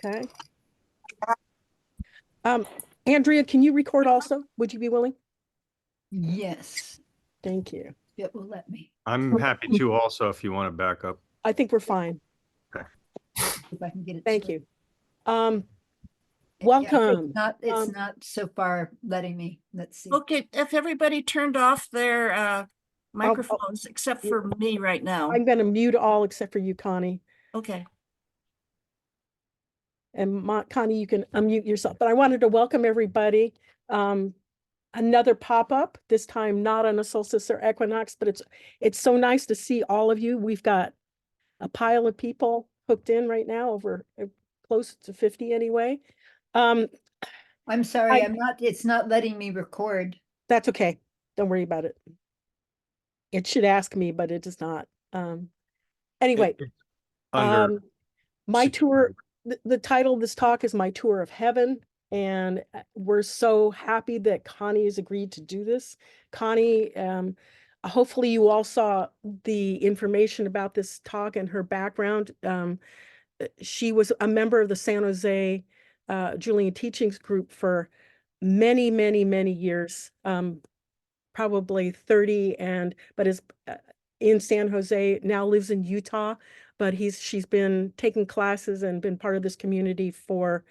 Okay. Andrea, can you record also? Would you be willing? Yes, Thank you. it will let me. I'm happy to also if you want to back up. I think we're fine. Okay. If I can get it. Thank you. Yeah, Welcome. It's not so far letting me. Let's see. Okay, if everybody turned off their microphones except for me right now. I'm going to mute all except for you, Connie. Okay. And Connie, you can unmute yourself. But I wanted to welcome everybody. Another pop-up, this time not on a solstice or equinox, but it's so nice to see all of you. We've got a pile of people hooked in right now, over close to 50 anyway. I'm sorry, it's not letting me record. That's okay. Don't worry about it. It should ask me, but it does not. Anyway, my tour, the title of this talk is My Tour of Heaven. And we're so happy that Connie has agreed to do this. Connie, hopefully you all saw the information about this talk and her background. She was a member of the San Jose Julian Teachings Group for many, many, many years, probably 30, but is in San Jose, now lives in Utah, but she's been taking classes and been part of this community for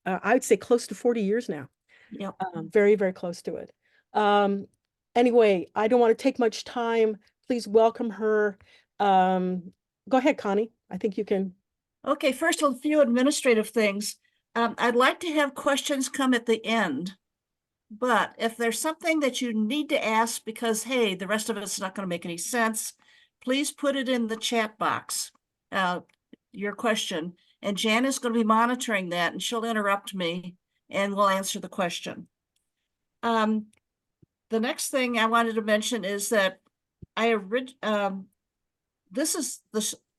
I'd say close to 40 years now. Yep. Very, very close to it. Anyway, I don't want to take much time. Please welcome her. Go ahead, Connie. I think you can. Okay, first a few administrative things. I'd like to have questions come at the end, but if there's something that you need to ask because, hey, the rest of it's not going to make any sense, please put it in the chat box, your question. And Jan is going to be monitoring that, and she'll interrupt me, and we'll answer the question. The next thing I wanted to mention is that this is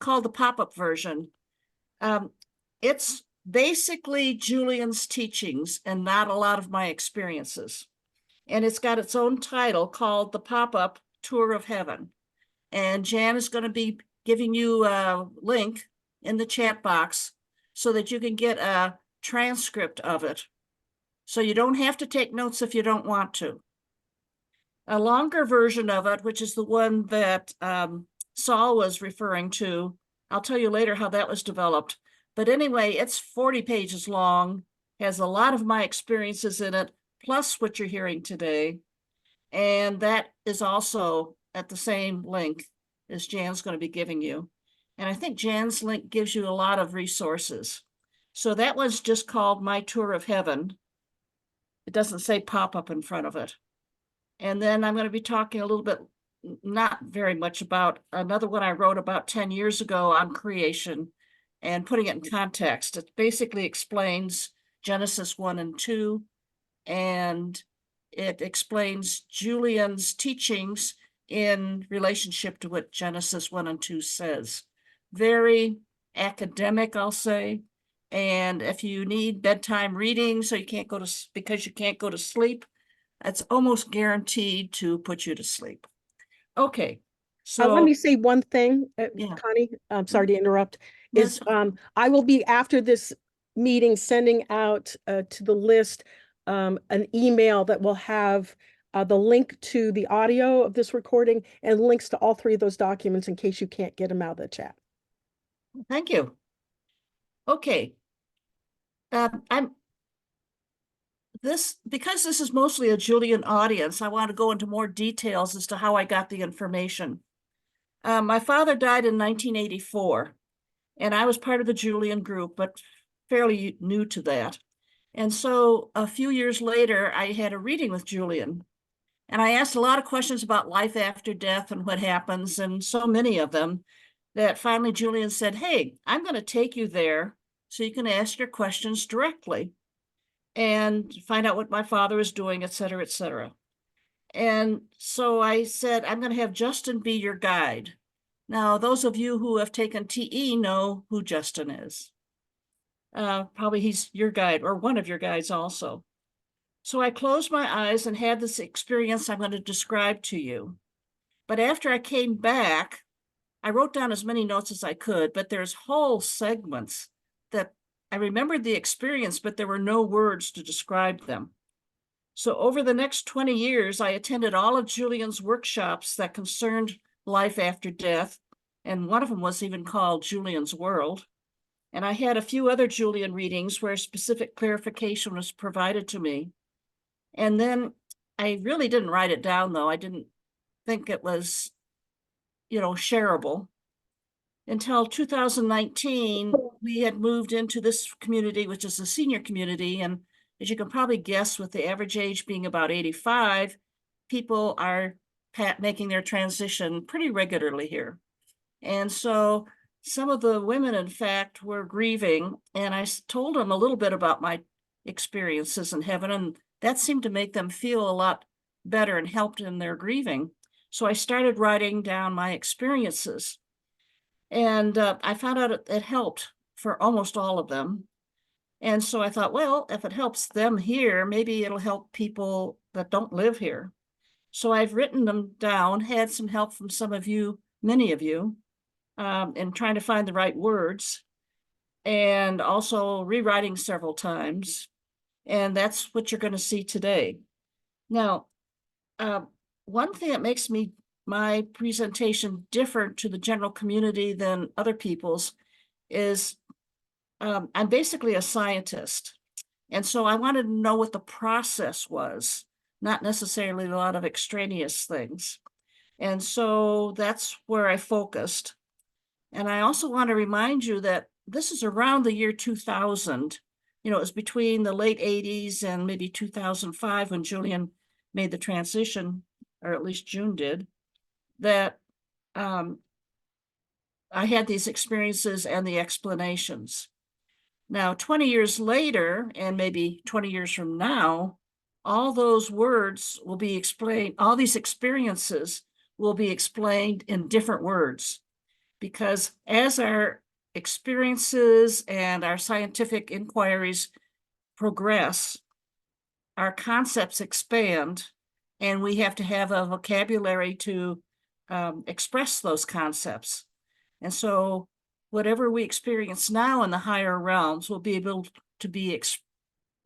called the pop-up version. It's basically Julian's teachings and not a lot of my experiences. And it's got its own title called The Pop-Up Tour of Heaven. And Jan is going to be giving you a link in the chat box so that you can get a transcript of it. So you don't have to take notes if you don't want to. A longer version of it, which is the one that Saul was referring to, I'll tell you later how that was developed. But anyway, it's 40 pages long, has a lot of my experiences in it, plus what you're hearing today. And that is also at the same link as Jan's going to be giving you. And I think Jan's link gives you a lot of resources. So that was just called My Tour of Heaven. It doesn't say pop-up in front of it. And then I'm going to be talking a little bit, not very much, about another one I wrote about 10 years ago on creation and putting it in context. It basically explains Genesis 1 and 2, and it explains Julian's teachings in relationship to what Genesis 1 and 2 says. Very academic, I'll say. And if you need bedtime reading so you can't go to, because you can't go to sleep, that's almost guaranteed to put you to sleep. Okay. So let me say one thing, yeah. Connie, I'm sorry to interrupt, is I will be, after this meeting, sending out to the list an email that will have the link to the audio of this recording and links to all three of those documents in case you can't get them out of the chat. Thank you. Okay. Because this is mostly a Julian audience, I want to go into more details as to how I got the information. My father died in 1984, and I was part of the Julian group, but fairly new to that. And so a few years later, I had a reading with Julian, and I asked a lot of questions about life after death and what happens, and so many of them that finally Julian said, hey, I'm going to take you there so you can ask your questions directly and find out what my father is doing, et cetera, et cetera. And so I said, I'm going to have Justin be your guide. Now, those of you who have taken TE know who Justin is. Probably he's your guide or one of your guides also. So I closed my eyes and had this experience I'm going to describe to you. But after I came back, I wrote down as many notes as I could, but there's whole segments that I remembered the experience, but there were no words to describe them. So over the next 20 years, I attended all of Julian's workshops that concerned life after death. And one of them was even called Julian's World. And I had a few other Julian readings where specific clarification was provided to me. And then I really didn't write it down, though. I didn't think it was, shareable. Until 2019, we had moved into this community, which is a senior community. And as you can probably guess, with the average age being about 85, people are making their transition pretty regularly here. And so some of the women, in fact, were grieving, and I told them a little bit about my experiences in heaven, and that seemed to make them feel a lot better and helped in their grieving. So I started writing down my experiences, and I found out it helped for almost all of them. And so I thought, well, if it helps them here, maybe it'll help people that don't live here. So I've written them down, had some help from some of you, many of you, in trying to find the right words, and also rewriting several times. And that's what you're going to see today. Now, one thing that makes my presentation different to the general community than other people's is I'm basically a scientist. And so I wanted to know what the process was, not necessarily a lot of extraneous things. And so that's where I focused. And I also want to remind you that this is around the year 2000. It was between the late 80s and maybe 2005 when Julian made the transition, or at least June did, that I had these experiences and the explanations. Now, 20 years later, and maybe 20 years from now, all those words will be explained, all these experiences will be explained in different words. Because as our experiences and our scientific inquiries progress, our concepts expand, and we have to have a vocabulary to express those concepts. And so whatever we experience now in the higher realms will be able to be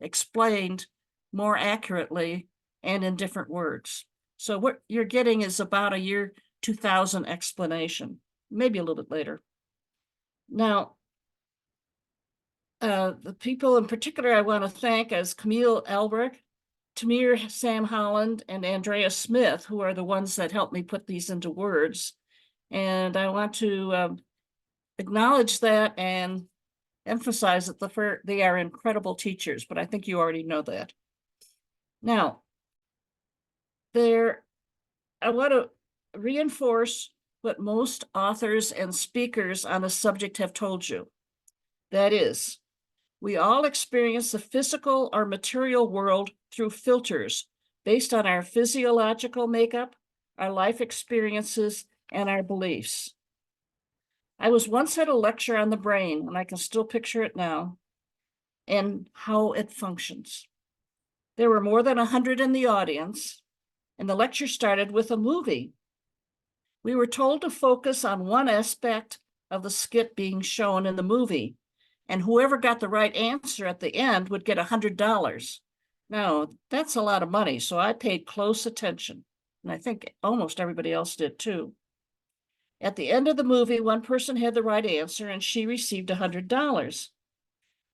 explained more accurately and in different words. So what you're getting is about a year 2000 explanation, maybe a little bit later. Now, the people in particular I want to thank is Camille Elbrick, Tamir Sam Holland, and Andrea Smith, who are the ones that helped me put these into words. And I want to acknowledge that and emphasize that they are incredible teachers, but I think you already know that. Now, I want to reinforce what most authors and speakers on the subject have told you. That is, we all experience the physical or material world through filters based on our physiological makeup, our life experiences, and our beliefs. I was once at a lecture on the brain, and I can still picture it now, and how it functions. There were more than 100 in the audience, and the lecture started with a movie. We were told to focus on one aspect of the skit being shown in the movie, and whoever got the right answer at the end would get $100. Now, that's a lot of money, so I paid close attention, and I think almost everybody else did too. At the end of the movie, one person had the right answer, and she received $100.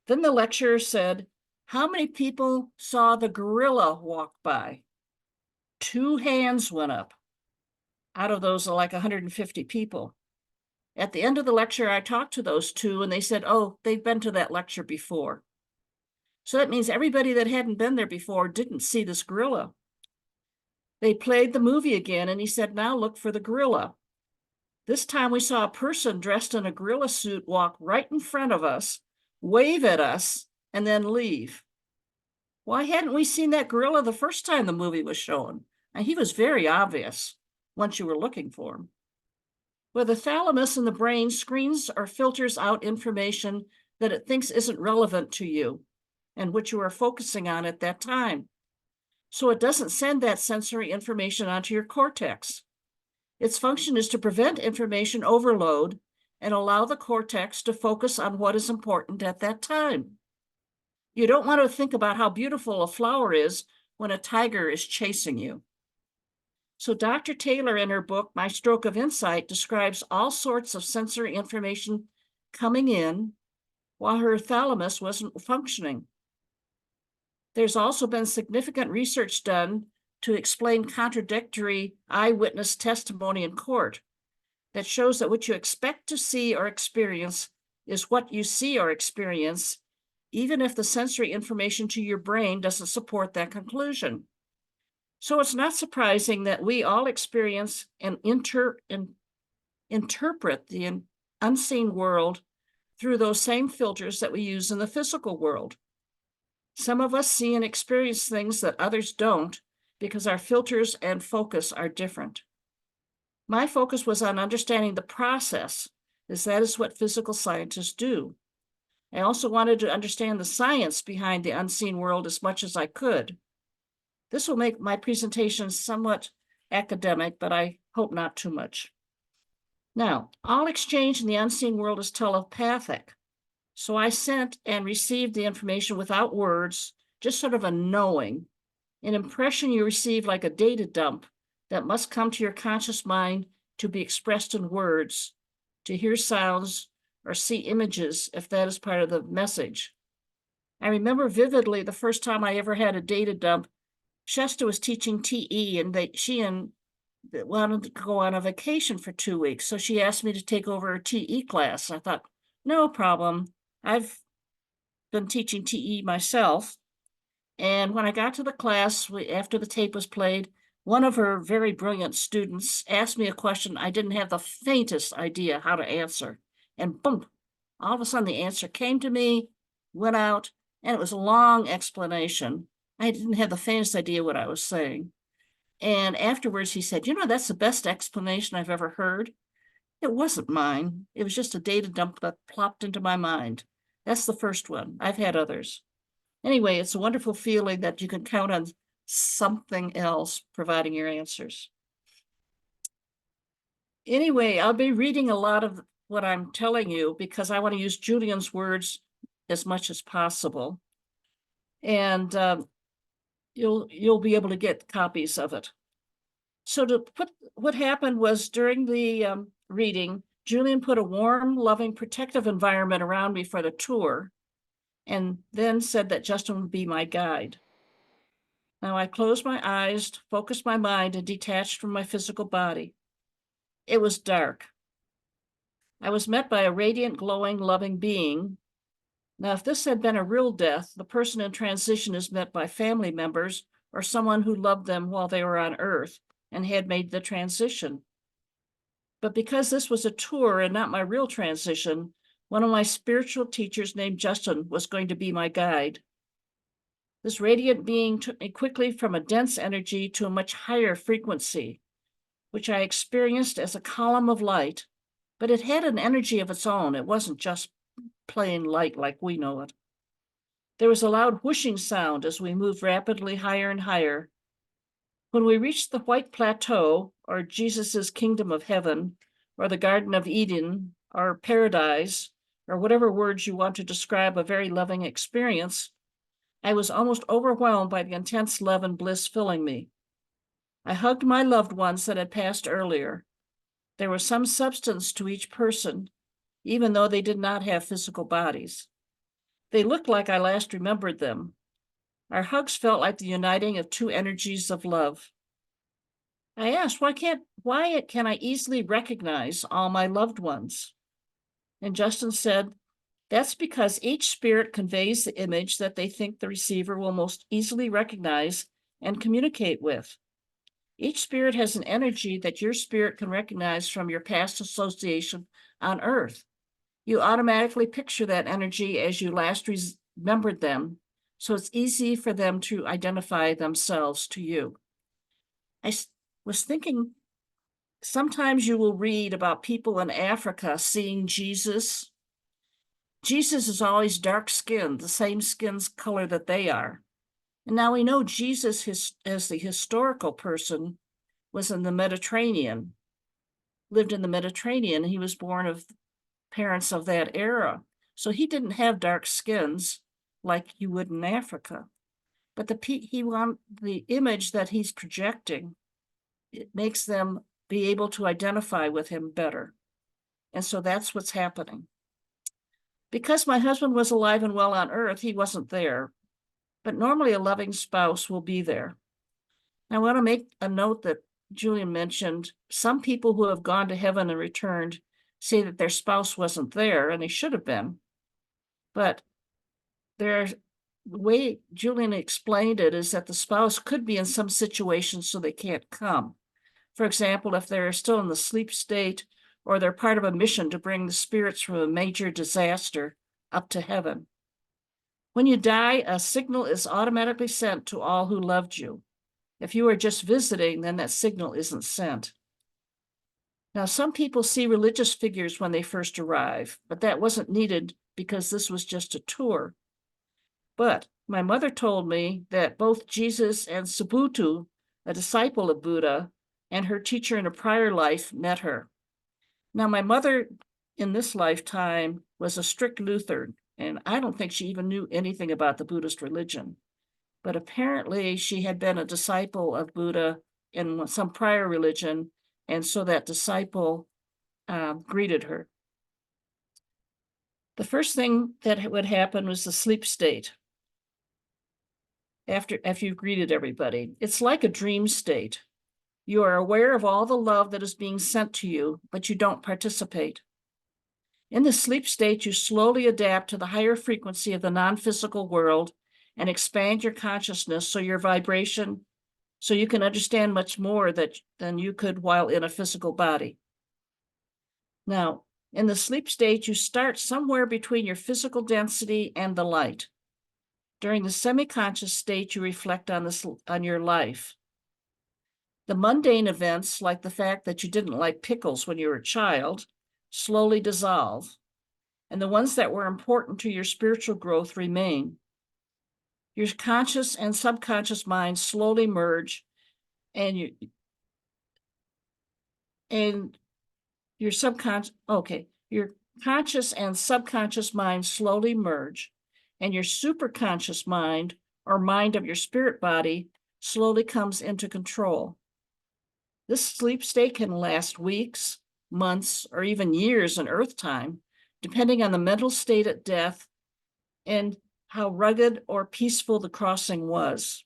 Then the lecturer said, "How many people saw the gorilla walk by?" 2 hands went up. Out of those, like 150 people. At the end of the lecture, I talked to those 2, and they said, oh, they've been to that lecture before. So that means everybody that hadn't been there before didn't see this gorilla. They played the movie again, and he said, now look for the gorilla. This time we saw a person dressed in a gorilla suit walk right in front of us, wave at us, and then leave. Why hadn't we seen that gorilla the first time the movie was shown? And he was very obvious once you were looking for him. Well, the thalamus in the brain screens or filters out information that it thinks isn't relevant to you and what you are focusing on at that time. So it doesn't send that sensory information onto your cortex. Its function is to prevent information overload and allow the cortex to focus on what is important at that time. You don't want to think about how beautiful a flower is when a tiger is chasing you. So Dr. Taylor, in her book, My Stroke of Insight, describes all sorts of sensory information coming in while her thalamus wasn't functioning. There's also been significant research done to explain contradictory eyewitness testimony in court that shows that what you expect to see or experience is what you see or experience, even if the sensory information to your brain doesn't support that conclusion. So it's not surprising that we all experience and interpret the unseen world through those same filters that we use in the physical world. Some of us see and experience things that others don't because our filters and focus are different. My focus was on understanding the process, as that is what physical scientists do. I also wanted to understand the science behind the unseen world as much as I could. This will make my presentation somewhat academic, but I hope not too much. Now, all exchange in the unseen world is telepathic. So I sent and received the information without words, just sort of a knowing, an impression you receive like a data dump that must come to your conscious mind to be expressed in words, to hear sounds or see images if that is part of the message. I remember vividly the first time I ever had a data dump. Shasta was teaching TE, and she wanted to go on a vacation for 2 weeks. So she asked me to take over her TE class. I thought, no problem. I've been teaching TE myself. And when I got to the class, after the tape was played, one of her very brilliant students asked me a question I didn't have the faintest idea how to answer. And boom, all of a sudden the answer came to me, went out, and it was a long explanation. I didn't have the faintest idea what I was saying. And afterwards he said, that's the best explanation I've ever heard. It wasn't mine. It was just a data dump that plopped into my mind. That's the first one. I've had others. Anyway, it's a wonderful feeling that you can count on something else providing your answers. Anyway, I'll be reading a lot of what I'm telling you because I want to use Julian's words as much as possible. And you'll be able to get copies of it. So what happened was during the reading, Julian put a warm, loving, protective environment around me for the tour, and then said that Justin would be my guide. Now I closed my eyes, focused my mind, and detached from my physical body. It was dark. I was met by a radiant, glowing, loving being. Now, if this had been a real death, the person in transition is met by family members or someone who loved them while they were on Earth and had made the transition. But because this was a tour and not my real transition, one of my spiritual teachers named Justin was going to be my guide. This radiant being took me quickly from a dense energy to a much higher frequency, which I experienced as a column of light, but it had an energy of its own. It wasn't just plain light like we know it. There was a loud whooshing sound as we moved rapidly higher and higher. When we reached the White Plateau, or Jesus's Kingdom of Heaven, or the Garden of Eden, or Paradise, or whatever words you want to describe a very loving experience, I was almost overwhelmed by the intense love and bliss filling me. I hugged my loved ones that had passed earlier. There was some substance to each person, even though they did not have physical bodies. They looked like I last remembered them. Our hugs felt like the uniting of two energies of love. I asked, why can I easily recognize all my loved ones? And Justin said, that's because each spirit conveys the image that they think the receiver will most easily recognize and communicate with. Each spirit has an energy that your spirit can recognize from your past association on Earth. You automatically picture that energy as you last remembered them, so it's easy for them to identify themselves to you. I was thinking, sometimes you will read about people in Africa seeing Jesus. Jesus is always dark-skinned, the same skin color that they are. And now we know Jesus, as the historical person, was in the Mediterranean, lived in the Mediterranean. He was born of parents of that era. So he didn't have dark skins like you would in Africa. But the image that he's projecting, it makes them be able to identify with him better. And so that's what's happening. Because my husband was alive and well on earth, he wasn't there. But normally a loving spouse will be there. I want to make a note that Julian mentioned. Some people who have gone to heaven and returned say that their spouse wasn't there, and they should have been. But the way Julian explained it is that the spouse could be in some situations so they can't come. For example, if they're still in the sleep state, or they're part of a mission to bring the spirits from a major disaster up to heaven. When you die, a signal is automatically sent to all who loved you. If you are just visiting, then that signal isn't sent. Now, some people see religious figures when they first arrive, but that wasn't needed because this was just a tour. But my mother told me that both Jesus and Subhutu, a disciple of Buddha, and her teacher in a prior life met her. Now, my mother in this lifetime was a strict Lutheran, and I don't think she even knew anything about the Buddhist religion. But apparently she had been a disciple of Buddha in some prior religion, and so that disciple greeted her. The first thing that would happen was the sleep state. After you've greeted everybody, it's like a dream state. You are aware of all the love that is being sent to you, but you don't participate. In the sleep state, you slowly adapt to the higher frequency of the non-physical world and expand your consciousness so you can understand much more than you could while in a physical body. Now, in the sleep state, you start somewhere between your physical density and the light. During the semi-conscious state, you reflect on your life. The mundane events, like the fact that you didn't like pickles when you were a child, slowly dissolve, and the ones that were important to your spiritual growth remain. Your conscious and subconscious minds slowly merge, and your conscious and subconscious minds slowly merge, and your superconscious mind, or mind of your spirit body, slowly comes into control. This sleep state can last weeks, months, or even years in Earth time, depending on the mental state at death and how rugged or peaceful the crossing was.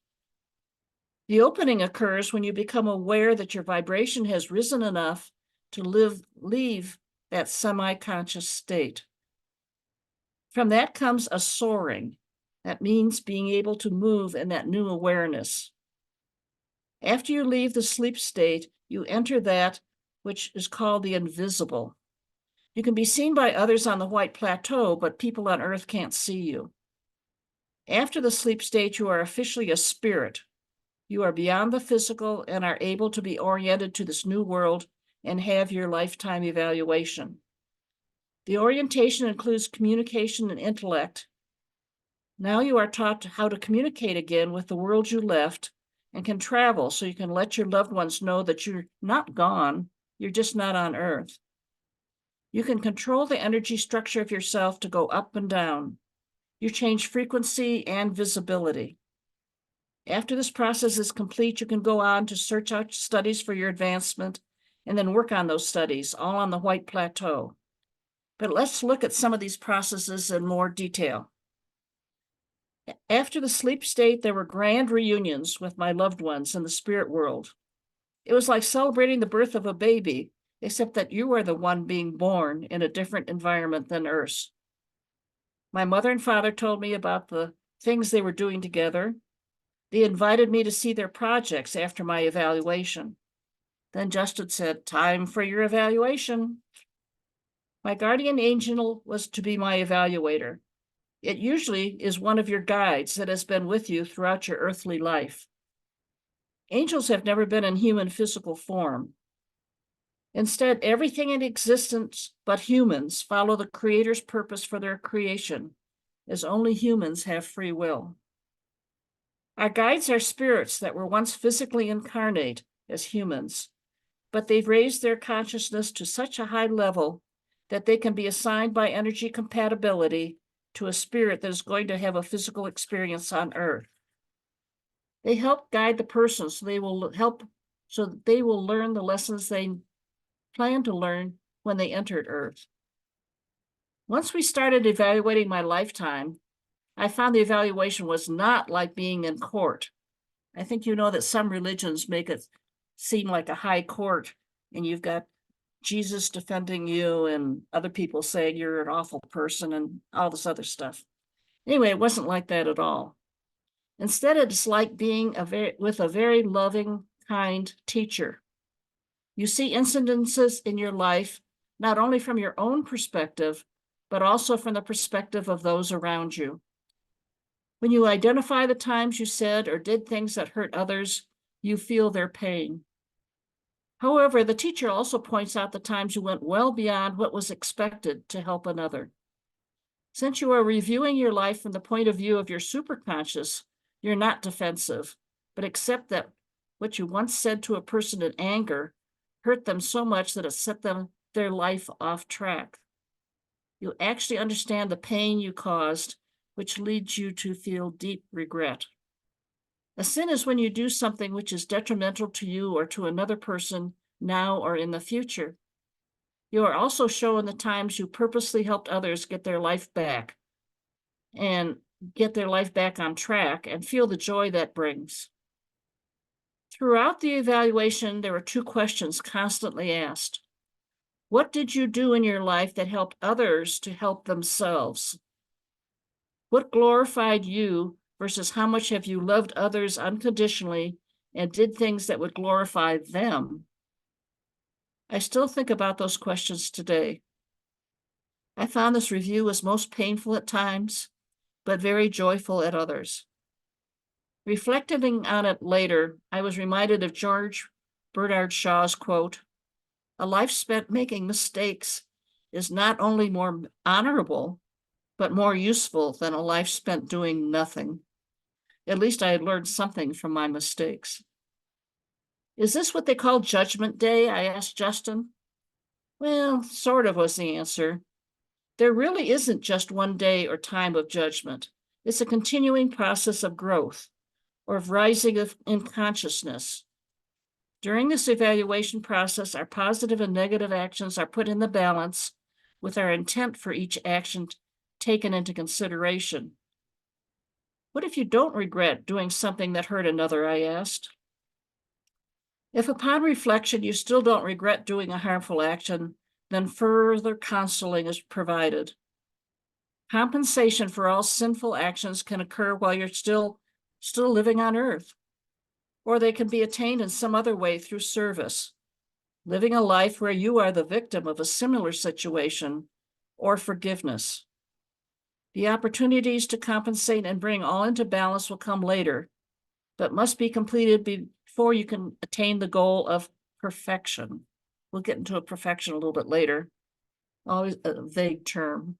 The opening occurs when you become aware that your vibration has risen enough to leave that semi-conscious state. From that comes a soaring. That means being able to move in that new awareness. After you leave the sleep state, you enter that which is called the invisible. You can be seen by others on the White Plateau, but people on Earth can't see you. After the sleep state, you are officially a spirit. You are beyond the physical and are able to be oriented to this new world and have your lifetime evaluation. The orientation includes communication and intellect. Now you are taught how to communicate again with the world you left and can travel so you can let your loved ones know that you're not gone, you're just not on Earth. You can control the energy structure of yourself to go up and down. You change frequency and visibility. After this process is complete, you can go on to search out studies for your advancement and then work on those studies, all on the White Plateau. But let's look at some of these processes in more detail. After the sleep state, there were grand reunions with my loved ones in the spirit world. It was like celebrating the birth of a baby, except that you are the one being born in a different environment than Earth's. My mother and father told me about the things they were doing together. They invited me to see their projects after my evaluation. Then Justin said, "Time for your evaluation." My guardian angel was to be my evaluator. It usually is one of your guides that has been with you throughout your earthly life. Angels have never been in human physical form. Instead, everything in existence but humans follow the Creator's purpose for their creation, as only humans have free will. Our guides are spirits that were once physically incarnate as humans, but they've raised their consciousness to such a high level that they can be assigned by energy compatibility to a spirit that is going to have a physical experience on Earth. They help guide the person so that they will learn the lessons they plan to learn when they entered Earth. Once we started evaluating my lifetime, I found the evaluation was not like being in court. I think you know that some religions make it seem like a high court, and you've got Jesus defending you and other people saying you're an awful person and all this other stuff. Anyway, it wasn't like that at all. Instead, it's like being with a very loving, kind teacher. You see incidences in your life, not only from your own perspective, but also from the perspective of those around you. When you identify the times you said or did things that hurt others, you feel their pain. However, the teacher also points out the times you went well beyond what was expected to help another. Since you are reviewing your life from the point of view of your superconscious, you're not defensive, but accept that what you once said to a person in anger hurt them so much that it set their life off track. You actually understand the pain you caused, which leads you to feel deep regret. A sin is when you do something which is detrimental to you or to another person now or in the future. You are also shown the times you purposely helped others get their life back on track and feel the joy that brings. Throughout the evaluation, there were two questions constantly asked. What did you do in your life that helped others to help themselves? What glorified you versus how much have you loved others unconditionally and did things that would glorify them? I still think about those questions today. I found this review was most painful at times, but very joyful at others. Reflecting on it later, I was reminded of George Bernard Shaw's quote, "A life spent making mistakes is not only more honorable, but more useful than a life spent doing nothing." At least I had learned something from my mistakes. Is this what they call Judgment Day? I asked Justin. Well, sort of was the answer. There really isn't just one day or time of judgment. It's a continuing process of growth or of rising in consciousness. During this evaluation process, our positive and negative actions are put in the balance with our intent for each action taken into consideration. What if you don't regret doing something that hurt another? I asked. If upon reflection you still don't regret doing a harmful action, then further counseling is provided. Compensation for all sinful actions can occur while you're still living on earth, or they can be attained in some other way through service, living a life where you are the victim of a similar situation, or forgiveness. The opportunities to compensate and bring all into balance will come later, but must be completed before you can attain the goal of perfection. We'll get into a perfection a little bit later, always a vague term.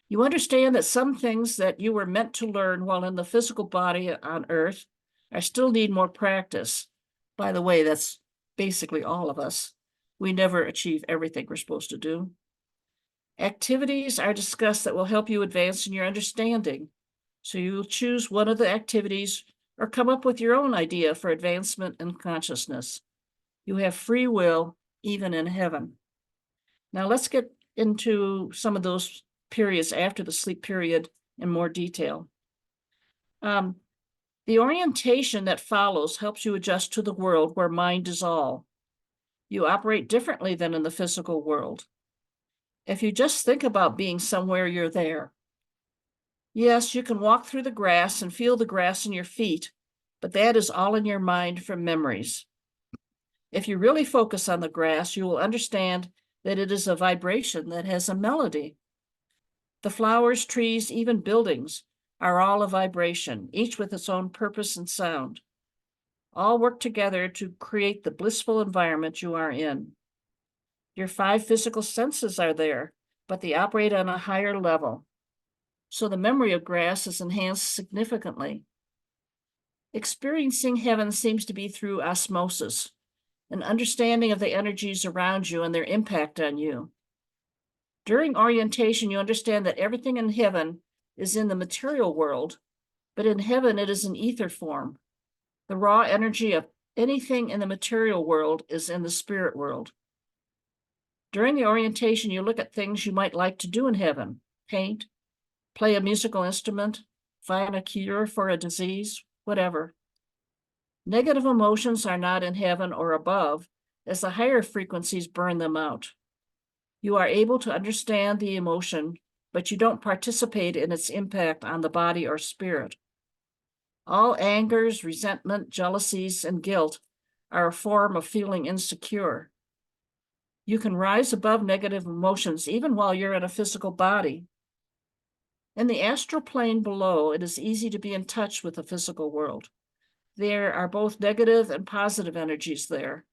You understand that some things that you were meant to learn while in the physical body on Earth I still need more practice. By the way, that's basically all of us. We never achieve everything we're supposed to do. Activities are discussed that will help you advance in your understanding. So you will choose one of the activities or come up with your own idea for advancement in consciousness. You have free will, even in heaven. Now let's get into some of those periods after the sleep period in more detail. The orientation that follows helps you adjust to the world where mind is all. You operate differently than in the physical world. If you just think about being somewhere, you're there. Yes, you can walk through the grass and feel the grass in your feet, but that is all in your mind from memories. If you really focus on the grass, you will understand that it is a vibration that has a melody. The flowers, trees, even buildings are all a vibration, each with its own purpose and sound. All work together to create the blissful environment you are in. Your 5 physical senses are there, but they operate on a higher level. So the memory of grass is enhanced significantly. Experiencing heaven seems to be through osmosis, an understanding of the energies around you and their impact on you. During orientation, you understand that everything in heaven is in the material world, but in heaven it is in ether form. The raw energy of anything in the material world is in the spirit world. During the orientation, you look at things you might like to do in heaven: paint, play a musical instrument, find a cure for a disease, whatever. Negative emotions are not in heaven or above, as the higher frequencies burn them out. You are able to understand the emotion, but you don't participate in its impact on the body or spirit. All angers, resentment, jealousies, and guilt are a form of feeling insecure. You can rise above negative emotions even while you're in a physical body. In the astral plane below, it is easy to be in touch with the physical world. There are both negative and positive energies there.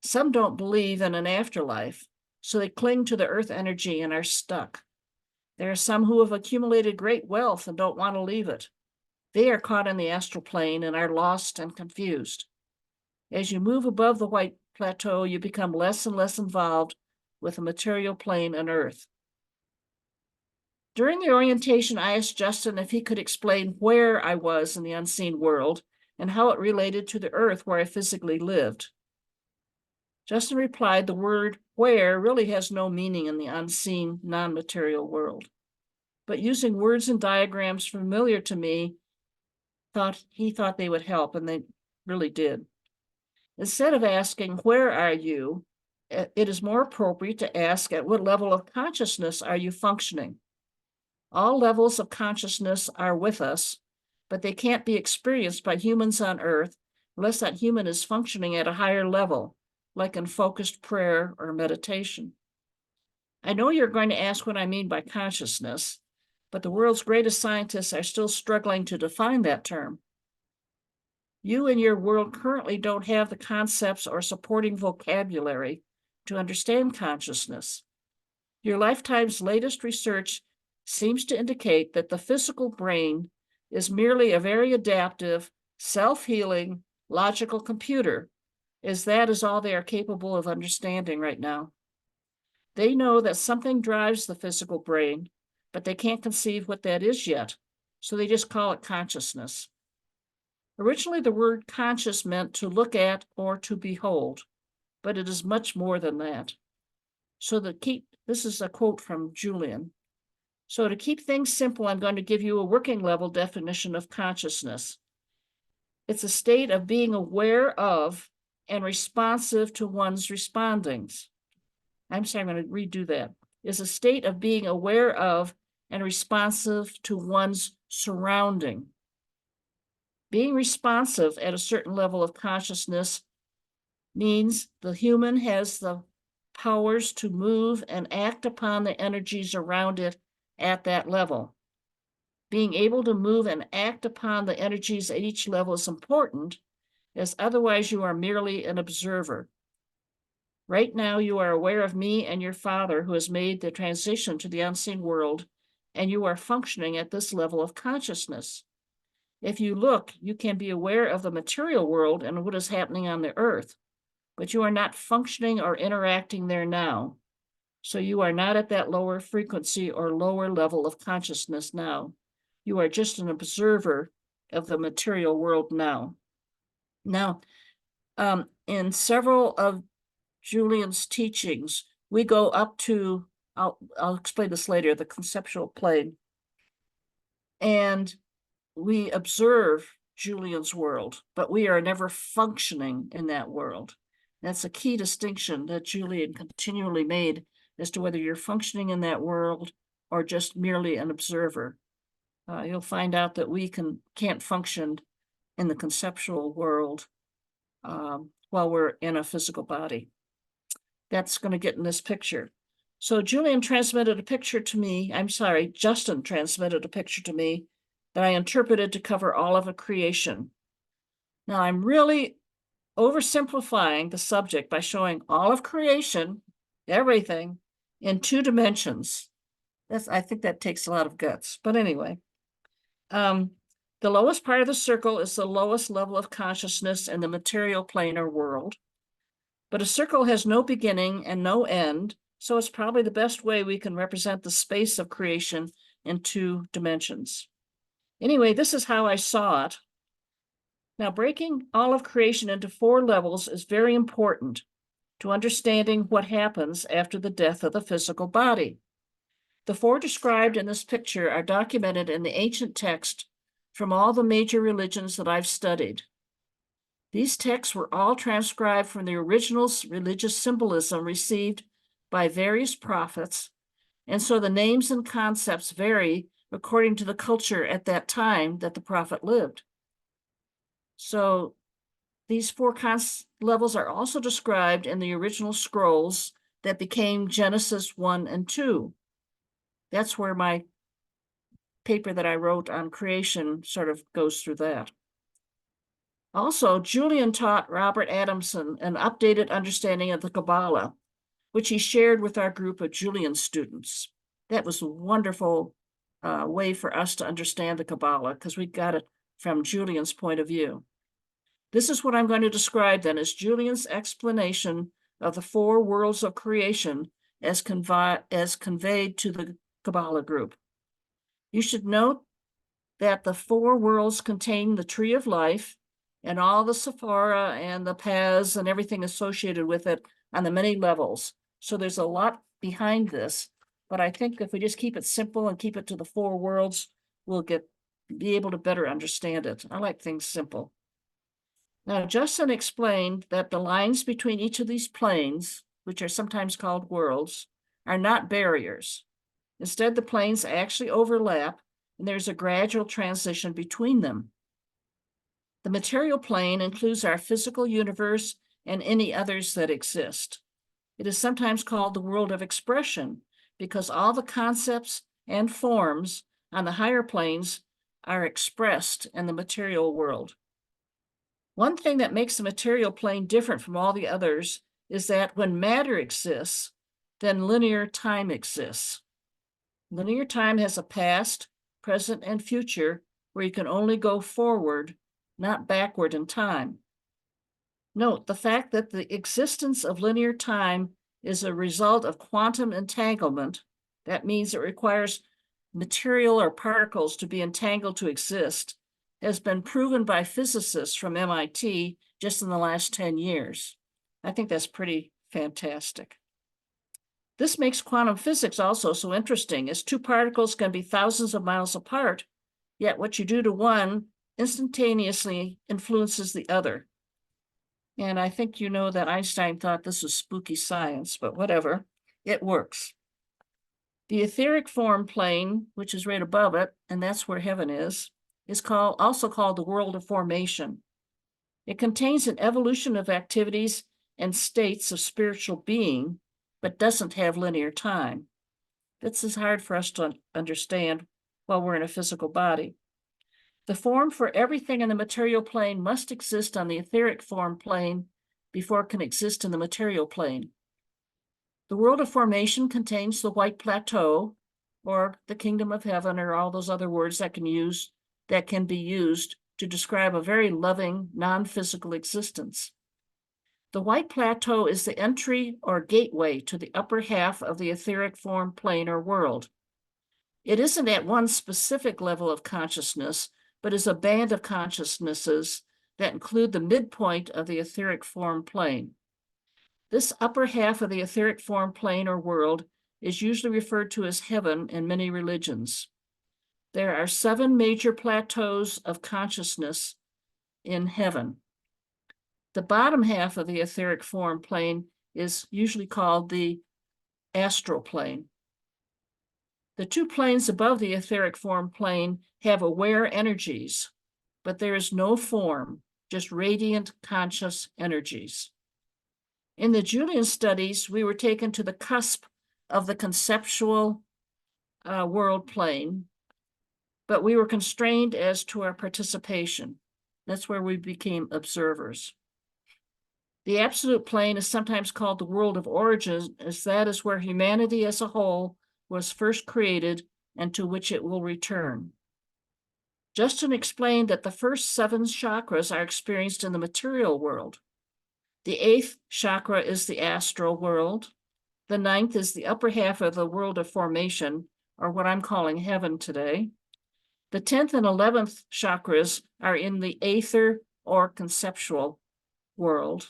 Some don't believe in an afterlife, so they cling to the earth energy and are stuck. There are some who have accumulated great wealth and don't want to leave it. They are caught in the astral plane and are lost and confused. As you move above the white plateau, you become less and less involved with the material plane and earth. During the orientation, I asked Justin if he could explain where I was in the unseen world and how it related to the earth where I physically lived. Justin replied, the word where really has no meaning in the unseen, non-material world. But using words and diagrams familiar to me, he thought they would help, and they really did. Instead of asking, where are you? It is more appropriate to ask, at what level of consciousness are you functioning? All levels of consciousness are with us, but they can't be experienced by humans on Earth unless that human is functioning at a higher level, like in focused prayer or meditation. I know you're going to ask what I mean by consciousness, but the world's greatest scientists are still struggling to define that term. You and your world currently don't have the concepts or supporting vocabulary to understand consciousness. Your lifetime's latest research seems to indicate that the physical brain is merely a very adaptive, self-healing, logical computer, as that is all they are capable of understanding right now. They know that something drives the physical brain, but they can't conceive what that is yet, so they just call it consciousness. Originally, the word conscious meant to look at or to behold, but it is much more than that. This is a quote from Julian. So to keep things simple, I'm going to give you a working level definition of consciousness. It's a state of being aware of and responsive to one's respondings. I'm going to redo that. It's a state of being aware of and responsive to one's surrounding. Being responsive at a certain level of consciousness means the human has the powers to move and act upon the energies around it at that level. Being able to move and act upon the energies at each level is important, as otherwise you are merely an observer. Right now, you are aware of me and your father who has made the transition to the unseen world, and you are functioning at this level of consciousness. If you look, you can be aware of the material world and what is happening on the earth, but you are not functioning or interacting there now. So you are not at that lower frequency or lower level of consciousness now. You are just an observer of the material world now. Now, in several of Julian's teachings, we go up to, I'll explain this later, the conceptual plane. And we observe Julian's world, but we are never functioning in that world. That's a key distinction that Julian continually made as to whether you're functioning in that world or just merely an observer. You'll find out that we can't function in the conceptual world while we're in a physical body. That's going to get in this picture. So Julian transmitted a picture to me. Justin transmitted a picture to me that I interpreted to cover all of a creation. Now I'm really oversimplifying the subject by showing all of creation, everything, in 2 dimensions. I think that takes a lot of guts, but anyway. The lowest part of the circle is the lowest level of consciousness in the material plane or world. But a circle has no beginning and no end, So it's probably the best way we can represent the space of creation in 2 dimensions. Anyway, this is how I saw it. Now, breaking all of creation into 4 levels is very important to understanding what happens after the death of the physical body. The 4 described in this picture are documented in the ancient text from all the major religions that I've studied. These texts were all transcribed from the original religious symbolism received by various prophets, and so the names and concepts vary according to the culture at that time that the prophet lived. So these 4 levels are also described in the original scrolls that became Genesis 1 and 2. That's where my paper that I wrote on creation sort of goes through that. Also, Julian taught Robert Adamson an updated understanding of the Kabbalah, which he shared with our group of Julian students. That was a wonderful way for us to understand the Kabbalah, because we got it from Julian's point of view. This is what I'm going to describe then as Julian's explanation of the 4 worlds of creation as conveyed to the Kabbalah group. You should note that the 4 worlds contain the tree of life and all the Sephora and the paths and everything associated with it on the many levels. So there's a lot behind this, but I think if we just keep it simple and keep it to the 4 worlds, we'll be able to better understand it. I like things simple. Now, Justin explained that the lines between each of these planes, which are sometimes called worlds, are not barriers. Instead, the planes actually overlap, and there's a gradual transition between them. The material plane includes our physical universe and any others that exist. It is sometimes called the world of expression because all the concepts and forms on the higher planes are expressed in the material world. One thing that makes the material plane different from all the others is that when matter exists, then linear time exists. Linear time has a past, present, and future where you can only go forward, not backward in time. Note the fact that the existence of linear time is a result of quantum entanglement. That means it requires material or particles to be entangled to exist, has been proven by physicists from MIT just in the last 10 years. I think that's pretty fantastic. This makes quantum physics also so interesting, as 2 particles can be thousands of miles apart, yet what you do to one instantaneously influences the other. And I think you know that Einstein thought this was spooky science, but whatever, it works. The etheric form plane, which is right above it, and that's where heaven is also called the world of formation. It contains an evolution of activities and states of spiritual being, but doesn't have linear time. This is hard for us to understand while we're in a physical body. The form for everything in the material plane must exist on the etheric form plane before it can exist in the material plane. The world of formation contains the white plateau, or the kingdom of heaven, or all those other words that can be used to describe a very loving, non-physical existence. The white plateau is the entry or gateway to the upper half of the etheric form plane or world. It isn't at one specific level of consciousness, but is a band of consciousnesses that include the midpoint of the etheric form plane. This upper half of the etheric form plane or world is usually referred to as heaven in many religions. There are 7 major plateaus of consciousness in heaven. The bottom half of the etheric form plane is usually called the astral plane. The 2 planes above the etheric form plane have aware energies, but there is no form, just radiant conscious energies. In the Julian studies, we were taken to the cusp of the conceptual world plane, but we were constrained as to our participation. That's where we became observers. The absolute plane is sometimes called the world of origin, as that is where humanity as a whole was first created and to which it will return. Justin explained that the first 7 chakras are experienced in the material world. The 8th chakra is the astral world. The 9th is the upper half of the world of formation, or what I'm calling heaven today. The 10th and 11th chakras are in the aether or conceptual world,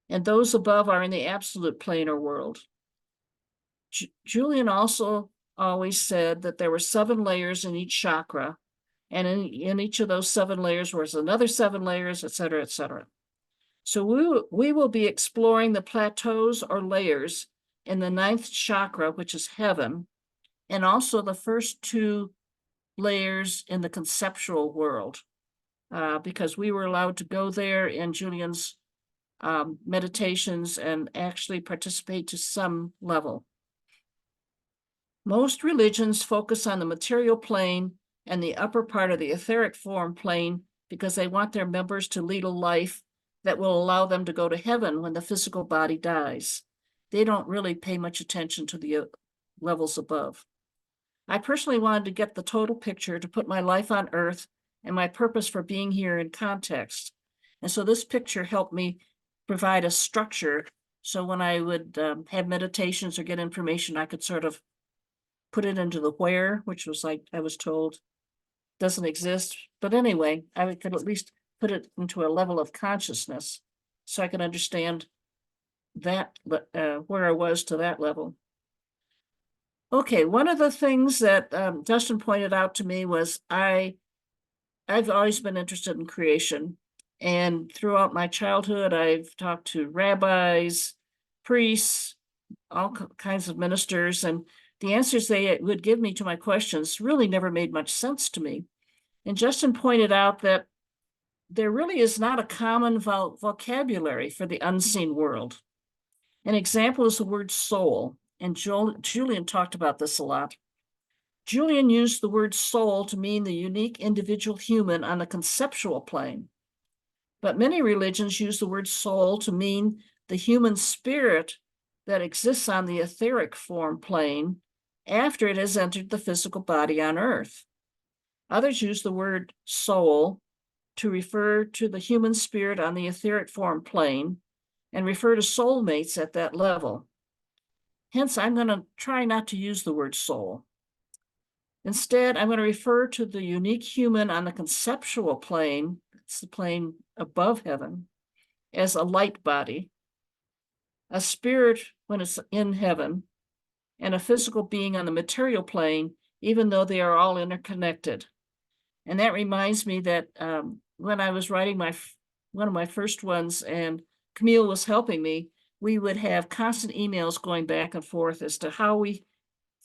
and those above are in the absolute plane or world. Julian also always said that there were 7 layers in each chakra, and in each of those 7 layers was another 7 layers, et cetera, et cetera. So we will be exploring the plateaus or layers in the 9th chakra, which is heaven, and also the first 2 layers in the conceptual world, because we were allowed to go there in Julian's meditations and actually participate to some level. Most religions focus on the material plane and the upper part of the etheric form plane because they want their members to lead a life that will allow them to go to heaven when the physical body dies. They don't really pay much attention to the levels above. I personally wanted to get the total picture to put my life on earth and my purpose for being here in context. And so this picture helped me provide a structure. So when I would have meditations or get information, I could sort of put it into the where, which was like, I was told, doesn't exist. But anyway, I could at least put it into a level of consciousness so I could understand that, where I was to that level. Okay, one of the things that Justin pointed out to me was I've always been interested in creation. And throughout my childhood, I've talked to rabbis, priests, all kinds of ministers, and the answers they would give me to my questions really never made much sense to me. And Justin pointed out that there really is not a common vocabulary for the unseen world. An example is the word soul, and Julian talked about this a lot. Julian used the word soul to mean the unique individual human on the conceptual plane. But many religions use the word soul to mean the human spirit that exists on the etheric form plane after it has entered the physical body on earth. Others use the word soul to refer to the human spirit on the etheric form plane and refer to soulmates at that level. Hence, I'm going to try not to use the word soul. Instead, I'm going to refer to the unique human on the conceptual plane, it's the plane above heaven, as a light body, a spirit when it's in heaven, and a physical being on the material plane, even though they are all interconnected. And that reminds me that when I was writing one of my first ones and Camille was helping me, we would have constant emails going back and forth as to how we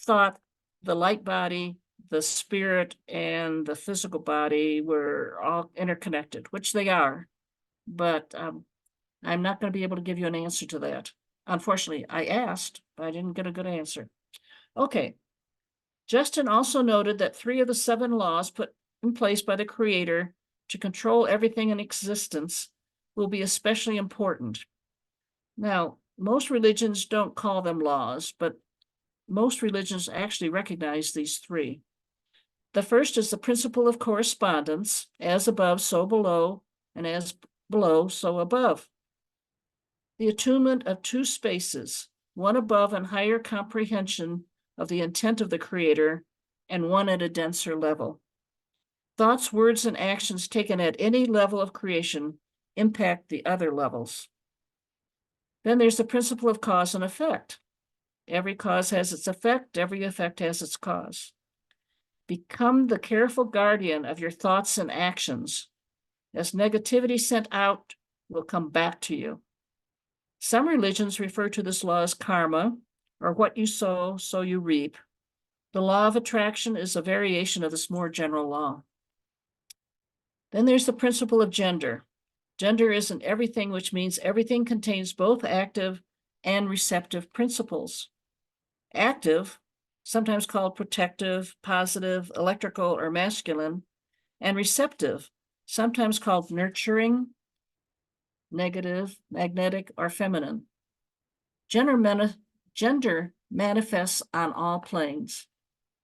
thought the light body, the spirit, and the physical body were all interconnected, which they are. But I'm not going to be able to give you an answer to that. Unfortunately, I asked, but I didn't get a good answer. Okay. Justin also noted that 3 of the 7 laws put in place by the Creator to control everything in existence will be especially important. Now, most religions don't call them laws, but most religions actually recognize these 3. The first is the principle of correspondence, as above, so below, and as below, so above. The attunement of 2 spaces, one above and higher comprehension of the intent of the Creator, and one at a denser level. Thoughts, words, and actions taken at any level of creation impact the other levels. Then there's the principle of cause and effect. Every cause has its effect, every effect has its cause. Become the careful guardian of your thoughts and actions, as negativity sent out will come back to you. Some religions refer to this law as karma, or what you sow, so you reap. The law of attraction is a variation of this more general law. Then there's the principle of gender. Gender isn't everything, which means everything contains both active and receptive principles. Active, sometimes called protective, positive, electrical, or masculine, and receptive, sometimes called nurturing, negative, magnetic, or feminine. Gender manifests on all planes.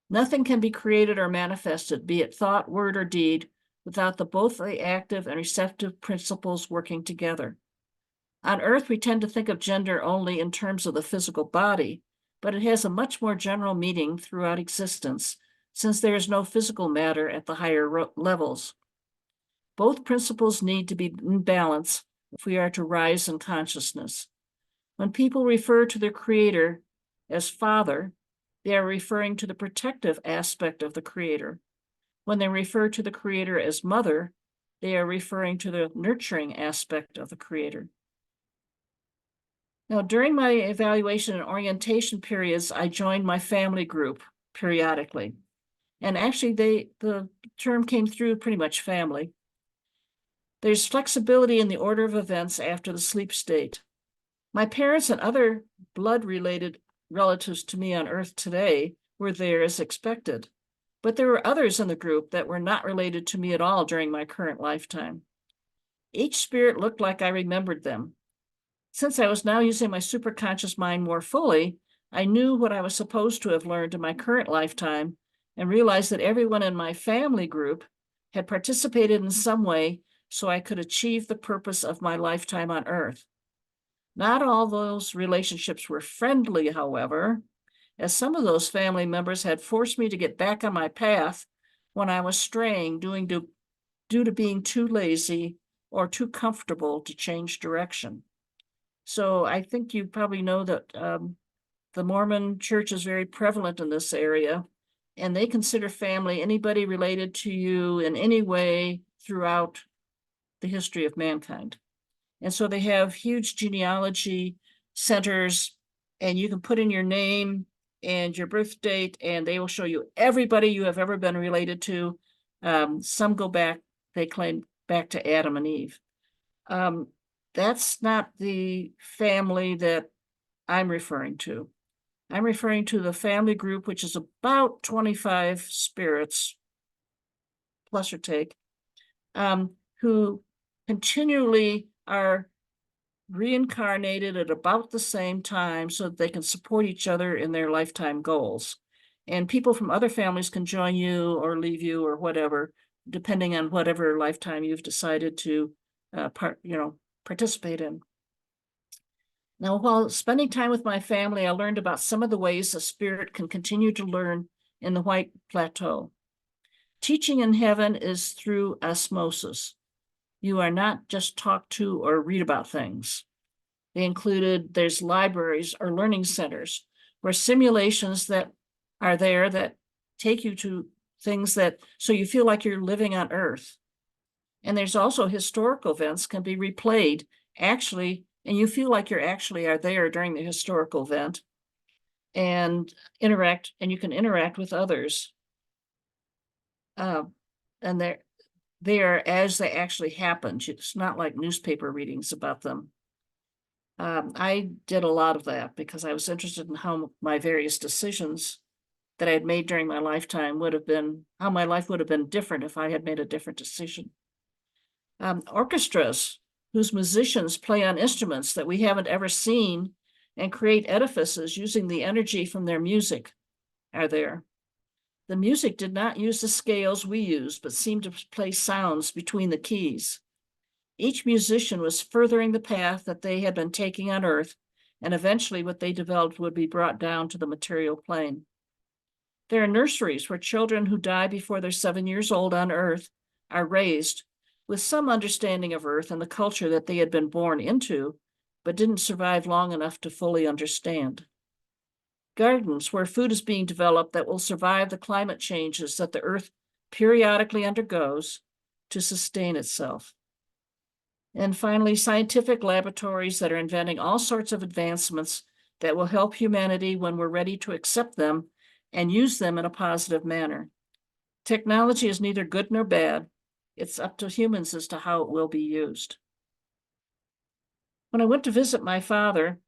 Nothing can be created or manifested, be it thought, word, or deed, without both the active and receptive principles working together. On Earth, we tend to think of gender only in terms of the physical body, but it has a much more general meaning throughout existence, since there is no physical matter at the higher levels. Both principles need to be in balance if we are to rise in consciousness. When people refer to their Creator as Father, they are referring to the protective aspect of the Creator. When they refer to the Creator as Mother, they are referring to the nurturing aspect of the Creator. Now, during my evaluation and orientation periods, I joined my family group periodically. And actually, the term came through pretty much family. There's flexibility in the order of events after the sleep state. My parents and other blood-related relatives to me on Earth today were there as expected, but there were others in the group that were not related to me at all during my current lifetime. Each spirit looked like I remembered them. Since I was now using my superconscious mind more fully, I knew what I was supposed to have learned in my current lifetime and realized that everyone in my family group had participated in some way so I could achieve the purpose of my lifetime on Earth. Not all those relationships were friendly, however, as some of those family members had forced me to get back on my path when I was straying due to being too lazy or too comfortable to change direction. So I think you probably know that the Mormon church is very prevalent in this area, and they consider family anybody related to you in any way throughout the history of mankind. And so they have huge genealogy centers, and you can put in your name and your birth date, and they will show you everybody you have ever been related to. Some go back, they claim, back to Adam and Eve. That's not the family that I'm referring to. I'm referring to the family group, which is about 25 spirits, plus or take, who continually are reincarnated at about the same time so that they can support each other in their lifetime goals. And people from other families can join you or leave you or whatever, depending on whatever lifetime you've decided to participate in. Now, while spending time with my family, I learned about some of the ways a spirit can continue to learn in the White Plateau. Teaching in heaven is through osmosis. You are not just talked to or read about things. There's libraries or learning centers where simulations that are there that take you to things so you feel like you're living on Earth. And there's also historical events can be replayed actually, and you feel like you're actually are there during the historical event and you can interact with others. And they are as they actually happened. It's not like newspaper readings about them. I did a lot of that because I was interested in how my various decisions that I had made during my lifetime how my life would have been different if I had made a different decision. Orchestras whose musicians play on instruments that we haven't ever seen and create edifices using the energy from their music are there. The music did not use the scales we use, but seemed to play sounds between the keys. Each musician was furthering the path that they had been taking on Earth, and eventually what they developed would be brought down to the material plane. There are nurseries where children who die before they're 7 years old on Earth are raised with some understanding of Earth and the culture that they had been born into, but didn't survive long enough to fully understand. Gardens where food is being developed that will survive the climate changes that the Earth periodically undergoes to sustain itself. And finally, scientific laboratories that are inventing all sorts of advancements that will help humanity when we're ready to accept them and use them in a positive manner. Technology is neither good nor bad. It's up to humans as to how it will be used. When I went to visit my father,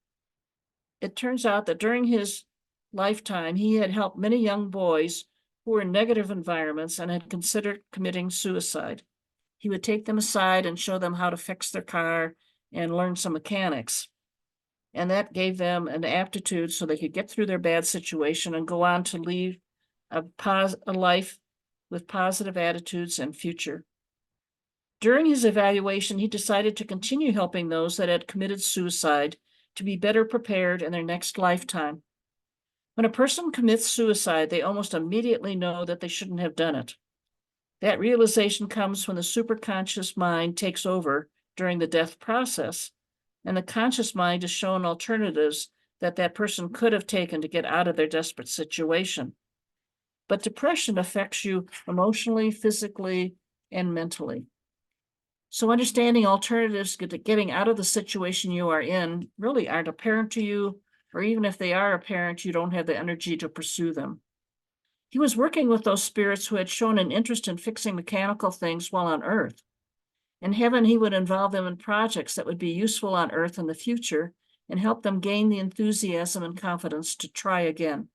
it turns out that during his lifetime, he had helped many young boys who were in negative environments and had considered committing suicide. He would take them aside and show them how to fix their car and learn some mechanics. And that gave them an aptitude so they could get through their bad situation and go on to lead a life with positive attitudes and future. During his evaluation, he decided to continue helping those that had committed suicide to be better prepared in their next lifetime. When a person commits suicide, they almost immediately know that they shouldn't have done it. That realization comes when the superconscious mind takes over during the death process, and the conscious mind is shown alternatives that that person could have taken to get out of their desperate situation. But depression affects you emotionally, physically, and mentally. So understanding alternatives to getting out of the situation you are in really aren't apparent to you, or even if they are apparent, you don't have the energy to pursue them. He was working with those spirits who had shown an interest in fixing mechanical things while on Earth. In heaven, he would involve them in projects that would be useful on Earth in the future and help them gain the enthusiasm and confidence to try again.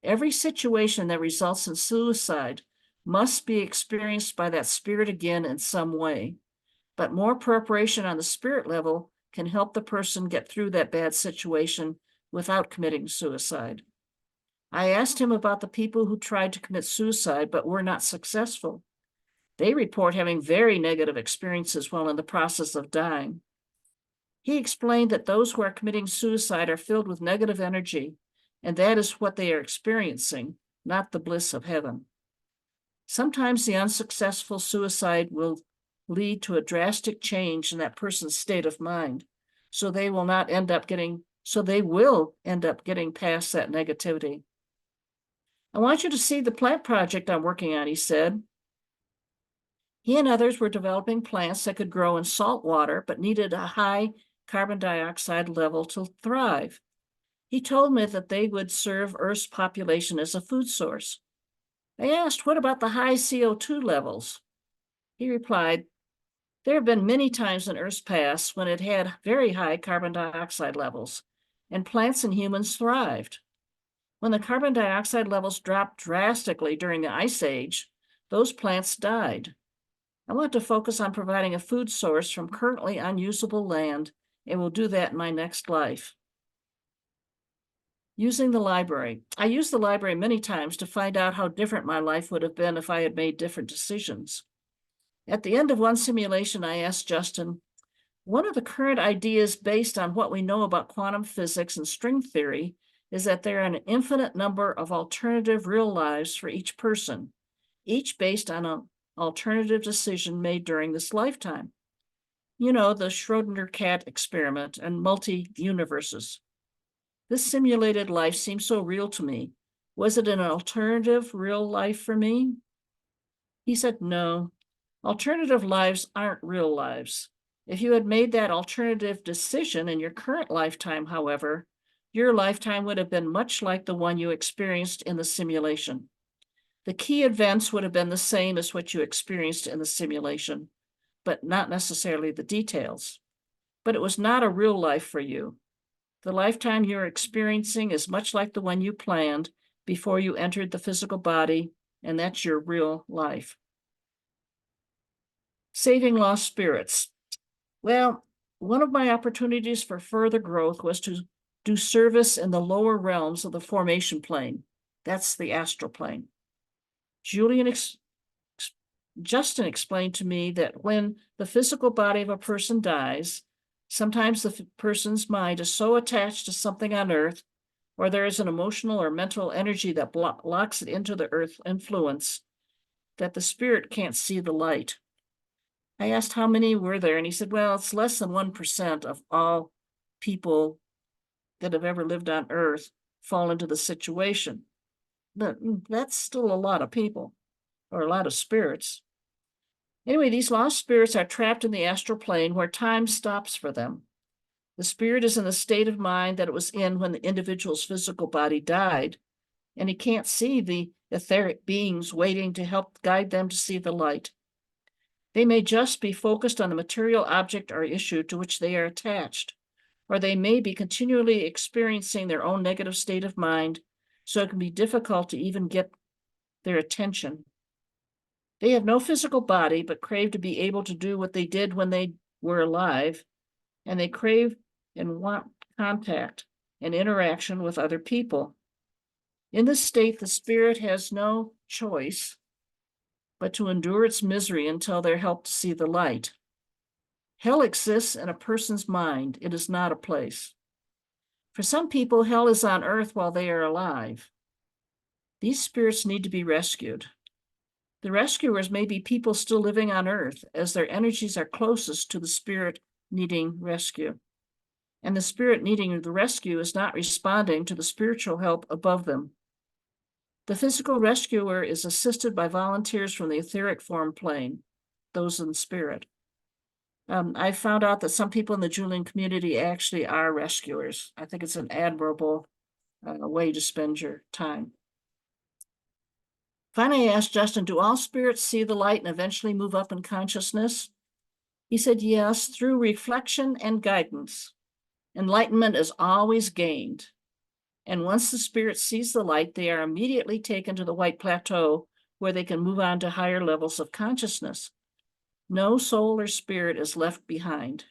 Every situation that results in suicide must be experienced by that spirit again in some way, but more preparation on the spirit level can help the person get through that bad situation without committing suicide. I asked him about the people who tried to commit suicide but were not successful. They report having very negative experiences while in the process of dying. He explained that those who are committing suicide are filled with negative energy, and that is what they are experiencing, not the bliss of heaven. Sometimes the unsuccessful suicide will lead to a drastic change in that person's state of mind, so they will end up getting past that negativity. I want you to see the plant project I'm working on, he said. He and others were developing plants that could grow in salt water, but needed a high carbon dioxide level to thrive. He told me that they would serve Earth's population as a food source. I asked, what about the high CO2 levels? He replied, there have been many times in Earth's past when it had very high carbon dioxide levels, and plants and humans thrived. When the carbon dioxide levels dropped drastically during the Ice Age, those plants died. I want to focus on providing a food source from currently unusable land, and will do that in my next life. Using the library. I used the library many times to find out how different my life would have been if I had made different decisions. At the end of one simulation, I asked Justin, one of the current ideas based on what we know about quantum physics and string theory is that there are an infinite number of alternative real lives for each person, each based on an alternative decision made during this lifetime. You know, the Schrodinger cat experiment and multi-universes. This simulated life seemed so real to me. Was it an alternative real life for me? He said, no, alternative lives aren't real lives. If you had made that alternative decision in your current lifetime, however, your lifetime would have been much like the one you experienced in the simulation. The key events would have been the same as what you experienced in the simulation, but not necessarily the details. But it was not a real life for you. The lifetime you're experiencing is much like the one you planned before you entered the physical body, and that's your real life. Saving lost spirits. Well, one of my opportunities for further growth was to do service in the lower realms of the formation plane. That's the astral plane. Justin explained to me that when the physical body of a person dies, sometimes the person's mind is so attached to something on Earth, or there is an emotional or mental energy that locks it into the Earth influence, that the spirit can't see the light. I asked how many were there, and he said, well, it's less than 1% of all people that have ever lived on Earth fall into the situation. But that's still a lot of people, or a lot of spirits. Anyway, these lost spirits are trapped in the astral plane where time stops for them. The spirit is in the state of mind that it was in when the individual's physical body died, and he can't see the etheric beings waiting to help guide them to see the light. They may just be focused on the material object or issue to which they are attached, or they may be continually experiencing their own negative state of mind, so it can be difficult to even get their attention. They have no physical body, but crave to be able to do what they did when they were alive, and they crave and want contact and interaction with other people. In this state, the spirit has no choice but to endure its misery until they're helped to see the light. Hell exists in a person's mind. It is not a place. For some people, hell is on earth while they are alive. These spirits need to be rescued. The rescuers may be people still living on earth, as their energies are closest to the spirit needing rescue. And the spirit needing the rescue is not responding to the spiritual help above them. The physical rescuer is assisted by volunteers from the etheric form plane, those in spirit. I found out that some people in the Julian community actually are rescuers. I think it's an admirable way to spend your time. Finally, I asked Justin, do all spirits see the light and eventually move up in consciousness? He said, yes, through reflection and guidance. Enlightenment is always gained. And once the spirit sees the light, they are immediately taken to the white plateau where they can move on to higher levels of consciousness. No soul or spirit is left behind.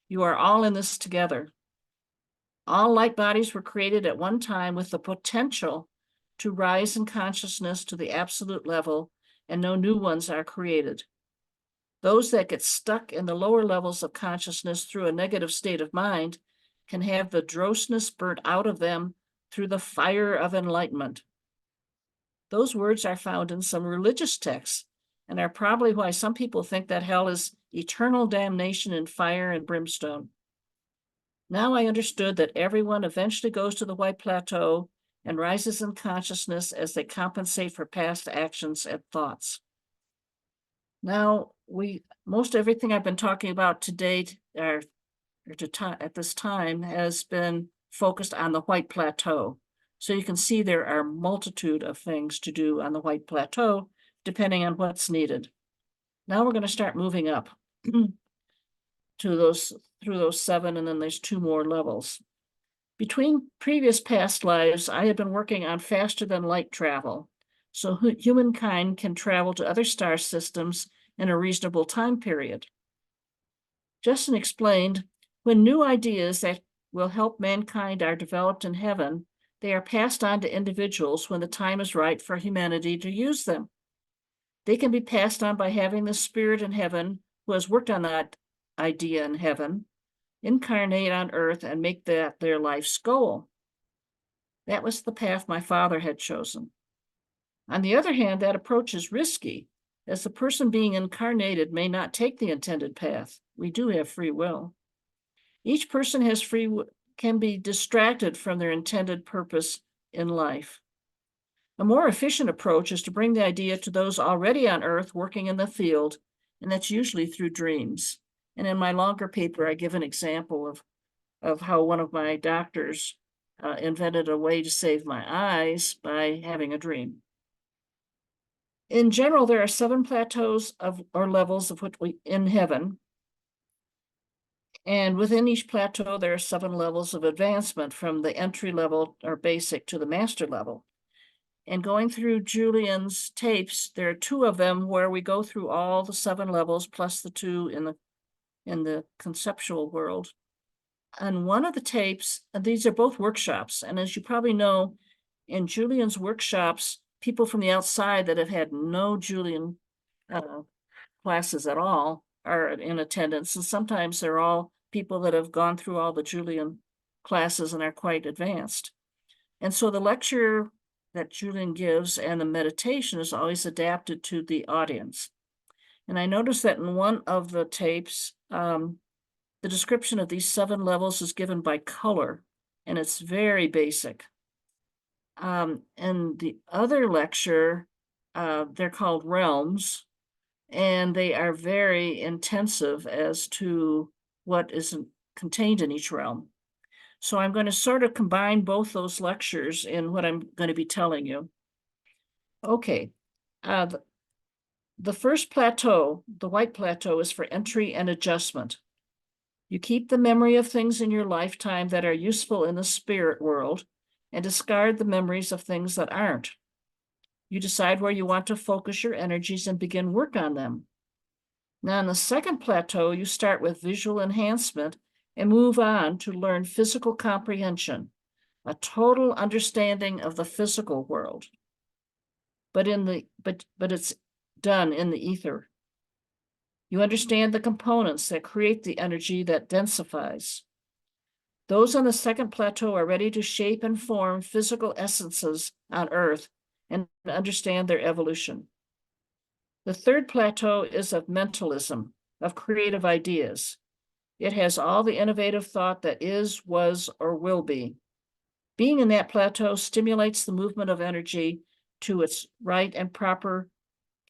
You are all in this together. All light bodies were created at one time with the potential to rise in consciousness to the absolute level, and no new ones are created. Those that get stuck in the lower levels of consciousness through a negative state of mind can have the drossness burnt out of them through the fire of enlightenment. Those words are found in some religious texts and are probably why some people think that hell is eternal damnation in fire and brimstone. Now I understood that everyone eventually goes to the white plateau and rises in consciousness as they compensate for past actions and thoughts. Now, most everything I've been talking about to date at this time has been focused on the white plateau. So you can see there are a multitude of things to do on the white plateau, depending on what's needed. Now we're going to start moving up to through those 7, and then there's 2 more levels. Between previous past lives, I have been working on faster than light travel, so humankind can travel to other star systems in a reasonable time period. Justin explained, when new ideas that will help mankind are developed in heaven, they are passed on to individuals when the time is right for humanity to use them. They can be passed on by having the spirit in heaven who has worked on that idea in heaven incarnate on earth and make that their life's goal. That was the path my father had chosen. On the other hand, that approach is risky, as the person being incarnated may not take the intended path. We do have free will. Each person can be distracted from their intended purpose in life. A more efficient approach is to bring the idea to those already on earth working in the field, and that's usually through dreams. And in my longer paper, I give an example of how one of my doctors invented a way to save my eyes by having a dream. In general, there are 7 plateaus or levels of in heaven. And within each plateau, there are 7 levels of advancement from the entry level or basic to the master level. And going through Julian's tapes, there are 2 of them where we go through all the 7 levels plus the 2 in the conceptual world. On one of the tapes, and these are both workshops, and as you probably know, in Julian's workshops, people from the outside that have had no Julian classes at all are in attendance, and sometimes they're all people that have gone through all the Julian classes and are quite advanced. And so the lecture that Julian gives and the meditation is always adapted to the audience. And I noticed that in one of the tapes, the description of these 7 levels is given by color, and it's very basic. And the other lecture, they're called realms, and they are very intensive as to what is contained in each realm. So I'm going to sort of combine both those lectures in what I'm going to be telling you. Okay. The first plateau, the white plateau, is for entry and adjustment. You keep the memory of things in your lifetime that are useful in the spirit world and discard the memories of things that aren't. You decide where you want to focus your energies and begin work on them. Now, in the second plateau, you start with visual enhancement and move on to learn physical comprehension, a total understanding of the physical world. But it's done in the ether. You understand the components that create the energy that densifies. Those on the second plateau are ready to shape and form physical essences on Earth and understand their evolution. The third plateau is of mentalism, of creative ideas. It has all the innovative thought that is, was, or will be. Being in that plateau stimulates the movement of energy to its right and proper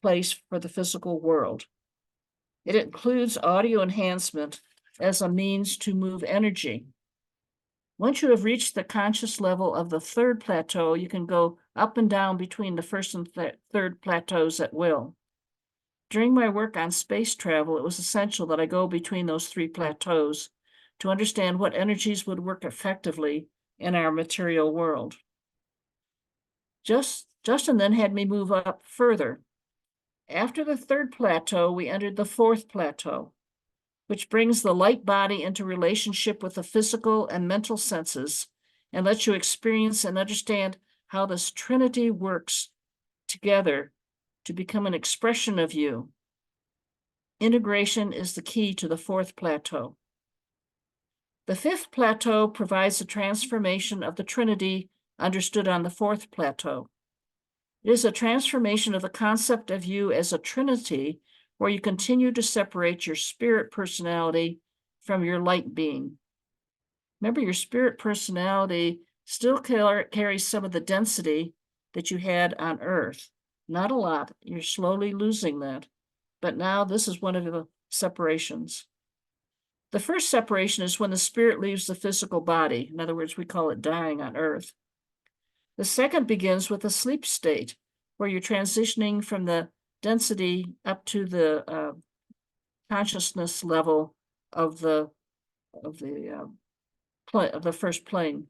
place for the physical world. It includes audio enhancement as a means to move energy. Once you have reached the conscious level of the third plateau, you can go up and down between the first and third plateaus at will. During my work on space travel, it was essential that I go between those three plateaus to understand what energies would work effectively in our material world. Justin then had me move up further. After the third plateau, we entered the fourth plateau, which brings the light body into relationship with the physical and mental senses and lets you experience and understand how this trinity works together to become an expression of you. Integration is the key to the fourth plateau. The fifth plateau provides a transformation of the trinity understood on the fourth plateau. It is a transformation of the concept of you as a trinity where you continue to separate your spirit personality from your light being. Remember, your spirit personality still carries some of the density that you had on Earth. Not a lot. You're slowly losing that. But now this is one of the separations. The first separation is when the spirit leaves the physical body. In other words, we call it dying on Earth. The second begins with a sleep state, where you're transitioning from the density up to the consciousness level of the first plane.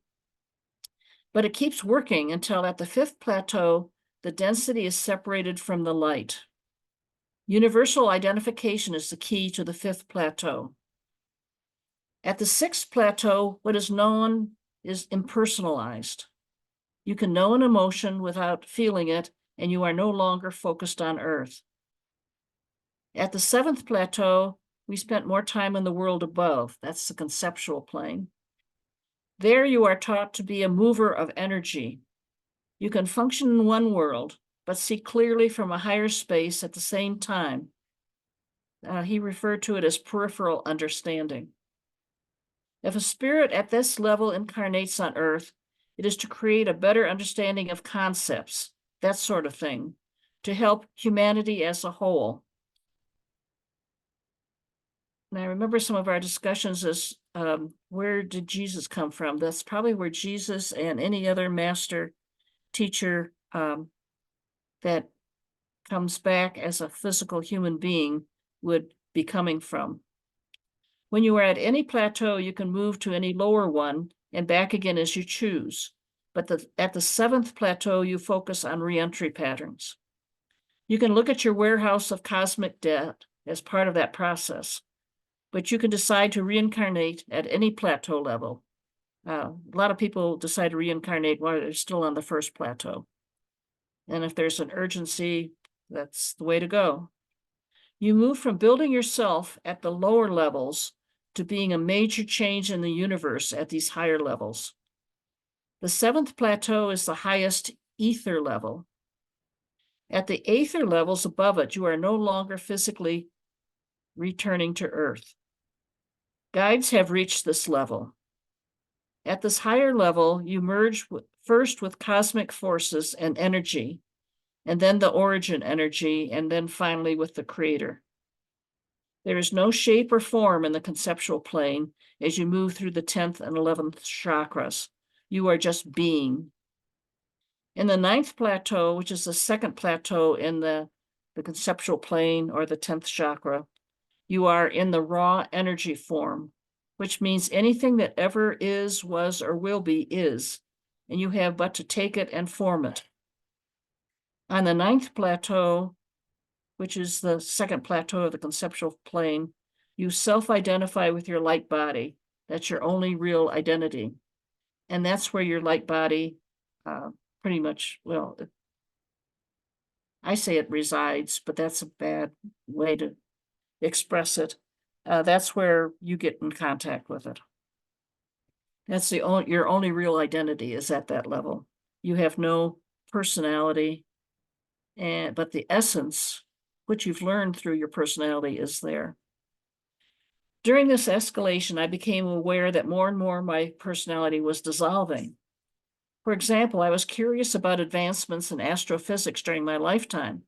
But it keeps working until at the fifth plateau, the density is separated from the light. Universal identification is the key to the fifth plateau. At the sixth plateau, what is known is impersonalized. You can know an emotion without feeling it, and you are no longer focused on Earth. At the seventh plateau, we spent more time in the world above. That's the conceptual plane. There you are taught to be a mover of energy. You can function in one world, but see clearly from a higher space at the same time. He referred to it as peripheral understanding. If a spirit at this level incarnates on Earth, it is to create a better understanding of concepts, that sort of thing, to help humanity as a whole. And I remember some of our discussions as where did Jesus come from? That's probably where Jesus and any other master teacher that comes back as a physical human being would be coming from. When you are at any plateau, you can move to any lower one and back again as you choose. But at the seventh plateau, you focus on reentry patterns. You can look at your warehouse of cosmic debt as part of that process, but you can decide to reincarnate at any plateau level. A lot of people decide to reincarnate while they're still on the first plateau. And if there's an urgency, that's the way to go. You move from building yourself at the lower levels to being a major change in the universe at these higher levels. The seventh plateau is the highest ether level. At the aether levels above it, you are no longer physically returning to Earth. Guides have reached this level. At this higher level, you merge first with cosmic forces and energy, and then the origin energy, and then finally with the creator. There is no shape or form in the conceptual plane as you move through the 10th and 11th chakras. You are just being. In the 9th plateau, which is the second plateau in the conceptual plane or the 10th chakra, you are in the raw energy form, which means anything that ever is, was, or will be is, and you have but to take it and form it. On the 9th plateau, which is the second plateau of the conceptual plane, you self-identify with your light body. That's your only real identity. And that's where your light body pretty much, well, I say it resides, but that's a bad way to express it. That's where you get in contact with it. That's your only real identity is at that level. You have no personality, but the essence, which you've learned through your personality, is there. During this escalation, I became aware that more and more my personality was dissolving. For example, I was curious about advancements in astrophysics during my lifetime,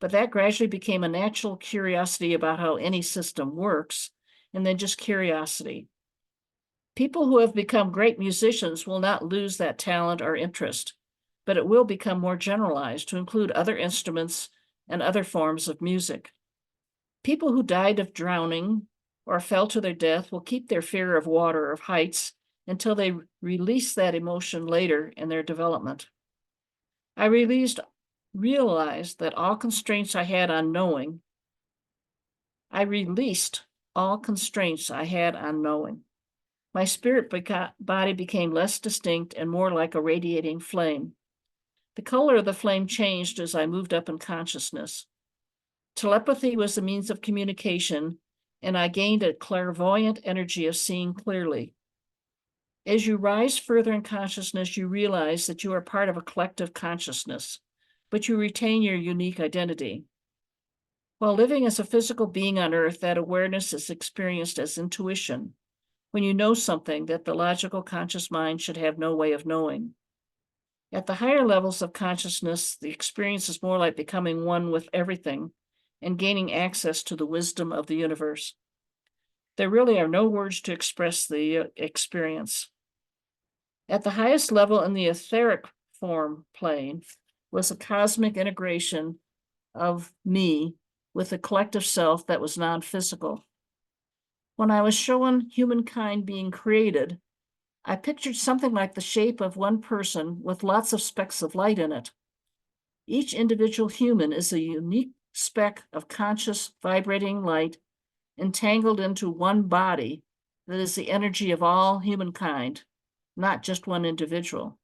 but that gradually became a natural curiosity about how any system works, and then just curiosity. People who have become great musicians will not lose that talent or interest, but it will become more generalized to include other instruments and other forms of music. People who died of drowning or fell to their death will keep their fear of water or of heights until they release that emotion later in their development. I realized that all constraints I had on knowing. I released all constraints I had on knowing. My spirit body became less distinct and more like a radiating flame. The color of the flame changed as I moved up in consciousness. Telepathy was the means of communication, and I gained a clairvoyant energy of seeing clearly. As you rise further in consciousness, you realize that you are part of a collective consciousness, but you retain your unique identity. While living as a physical being on Earth, that awareness is experienced as intuition, when you know something that the logical conscious mind should have no way of knowing. At the higher levels of consciousness, the experience is more like becoming one with everything and gaining access to the wisdom of the universe. There really are no words to express the experience. At the highest level in the etheric form plane was a cosmic integration of me with a collective self that was non-physical. When I was shown humankind being created, I pictured something like the shape of one person with lots of specks of light in it. Each individual human is a unique speck of conscious vibrating light entangled into one body that is the energy of all humankind, not just one individual.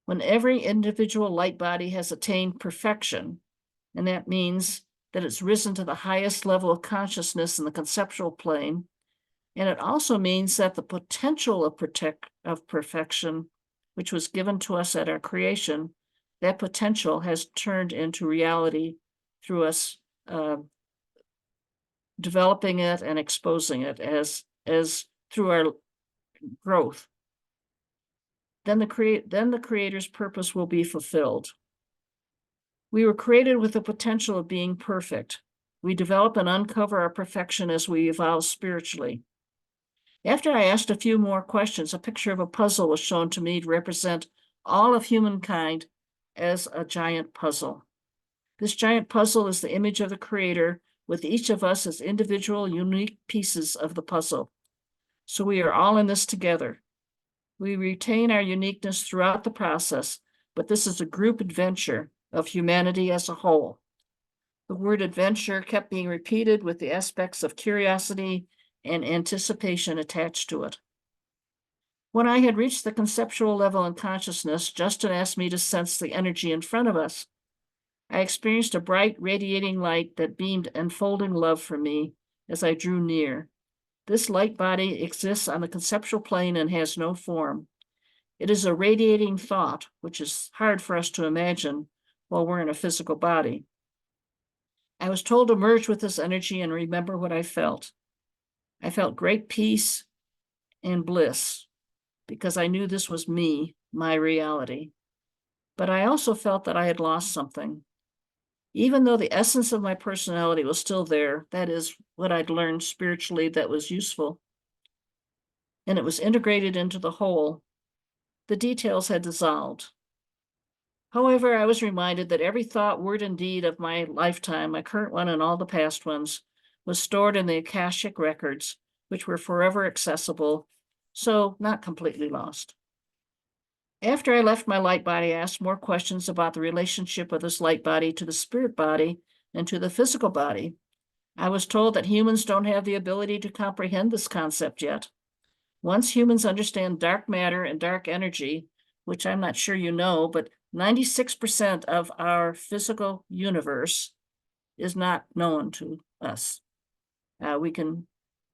When every individual light body has attained perfection, and that means that it's risen to the highest level of consciousness in the conceptual plane, and it also means that the potential of perfection, which was given to us at our creation, that potential has turned into reality through us developing it and exposing it as through our growth. Then the Creator's purpose will be fulfilled. We were created with the potential of being perfect. We develop and uncover our perfection as we evolve spiritually. After I asked a few more questions, a picture of a puzzle was shown to me to represent all of humankind as a giant puzzle. This giant puzzle is the image of the Creator, with each of us as individual, unique pieces of the puzzle. So we are all in this together. We retain our uniqueness throughout the process, but this is a group adventure of humanity as a whole. The word adventure kept being repeated with the aspects of curiosity and anticipation attached to it. When I had reached the conceptual level in consciousness, Justin asked me to sense the energy in front of us. I experienced a bright, radiating light that beamed enfolding love for me as I drew near. This light body exists on the conceptual plane and has no form. It is a radiating thought, which is hard for us to imagine while we're in a physical body. I was told to merge with this energy and remember what I felt. I felt great peace and bliss because I knew this was me, my reality. But I also felt that I had lost something. Even though the essence of my personality was still there, that is what I'd learned spiritually that was useful, and it was integrated into the whole, the details had dissolved. However, I was reminded that every thought, word, and deed of my lifetime, my current one and all the past ones, was stored in the Akashic records, which were forever accessible, so not completely lost. After I left my light body, I asked more questions about the relationship of this light body to the spirit body and to the physical body. I was told that humans don't have the ability to comprehend this concept yet. Once humans understand dark matter and dark energy, which I'm not sure you know, but 96% of our physical universe is not known to us.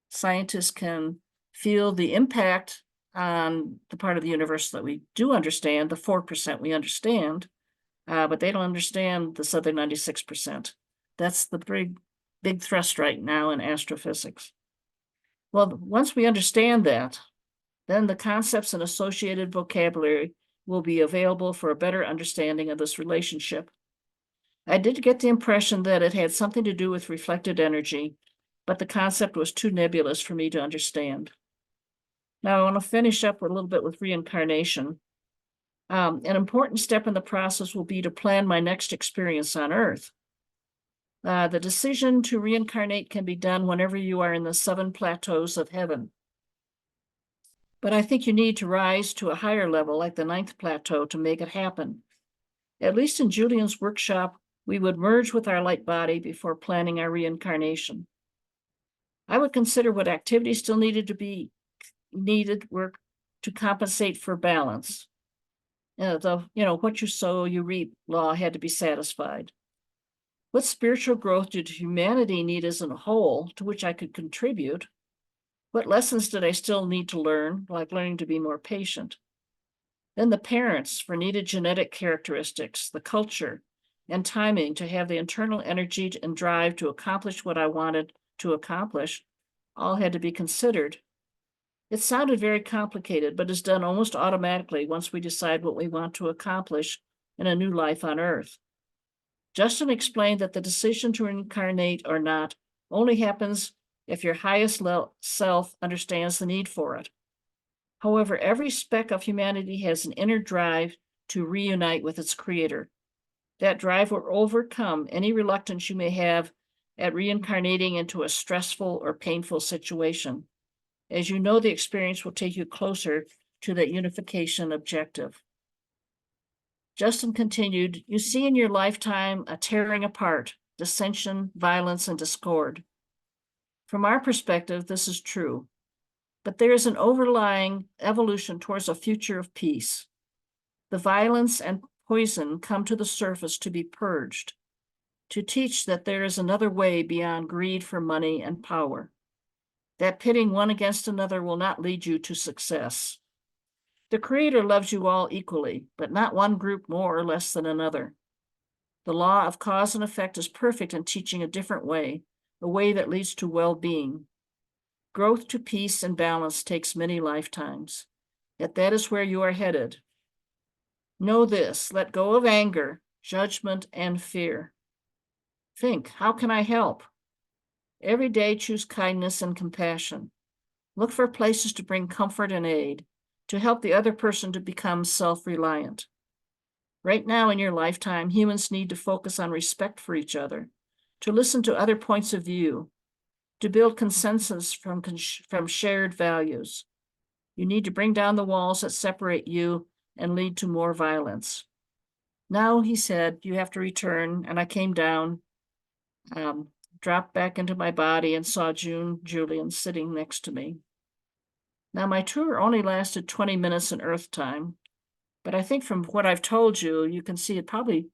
Scientists can feel the impact on the part of the universe that we do understand, the 4% we understand, but they don't understand this other 96%. That's the big thrust right now in astrophysics. Well, once we understand that, then the concepts and associated vocabulary will be available for a better understanding of this relationship. I did get the impression that it had something to do with reflected energy, but the concept was too nebulous for me to understand. Now I want to finish up a little bit with reincarnation. An important step in the process will be to plan my next experience on Earth. The decision to reincarnate can be done whenever you are in the 7 plateaus of heaven. But I think you need to rise to a higher level, like the 9th plateau, to make it happen. At least in Julian's workshop, we would merge with our light body before planning our reincarnation. I would consider what activities still needed work to compensate for balance. What you sow, you reap law had to be satisfied. What spiritual growth did humanity need as a whole to which I could contribute? What lessons did I still need to learn, like learning to be more patient? Then the parents for needed genetic characteristics, the culture, and timing to have the internal energy and drive to accomplish what I wanted to accomplish, all had to be considered. It sounded very complicated, but is done almost automatically once we decide what we want to accomplish in a new life on Earth. Justin explained that the decision to reincarnate or not only happens if your highest self understands the need for it. However, every speck of humanity has an inner drive to reunite with its creator. That drive will overcome any reluctance you may have at reincarnating into a stressful or painful situation. As you know, the experience will take you closer to that unification objective. Justin continued, you see in your lifetime a tearing apart, dissension, violence, and discord. From our perspective, this is true, but there is an overlying evolution towards a future of peace. The violence and poison come to the surface to be purged, to teach that there is another way beyond greed for money and power. That pitting one against another will not lead you to success. The Creator loves you all equally, but not one group more or less than another. The law of cause and effect is perfect in teaching a different way, a way that leads to well-being. Growth to peace and balance takes many lifetimes, yet that is where you are headed. Know this, let go of anger, judgment, and fear. Think, how can I help? Every day choose kindness and compassion. Look for places to bring comfort and aid, to help the other person to become self-reliant. Right now in your lifetime, humans need to focus on respect for each other, to listen to other points of view, to build consensus from shared values. You need to bring down the walls that separate you and lead to more violence. Now, he said, you have to return, and I came down, dropped back into my body and saw Julian sitting next to me. Now, my tour only lasted 20 minutes in Earth time, but I think from what I've told you, you can see it probably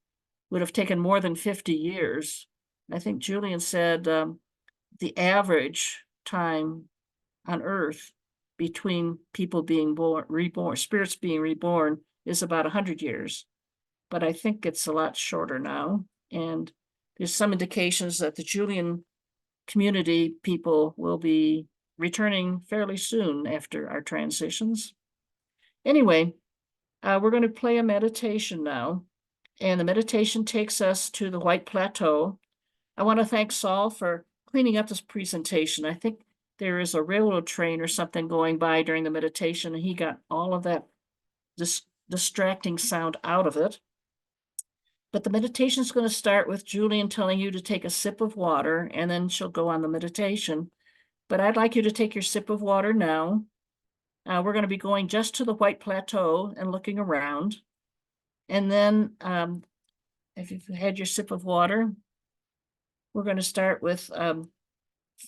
would have taken more than 50 years. I think Julian said the average time on Earth between people being reborn, spirits being reborn, is about 100 years. But I think it's a lot shorter now. And there's some indications that the Julian community people will be returning fairly soon after our transitions. Anyway, we're going to play a meditation now. And the meditation takes us to the White Plateau. I want to thank Saul for cleaning up this presentation. I think there is a railroad train or something going by during the meditation, and he got all of that distracting sound out of it. But the meditation is going to start with Julian telling you to take a sip of water, and then she'll go on the meditation. But I'd like you to take your sip of water now. We're going to be going just to the White Plateau and looking around. And then if you've had your sip of water, we're going to start with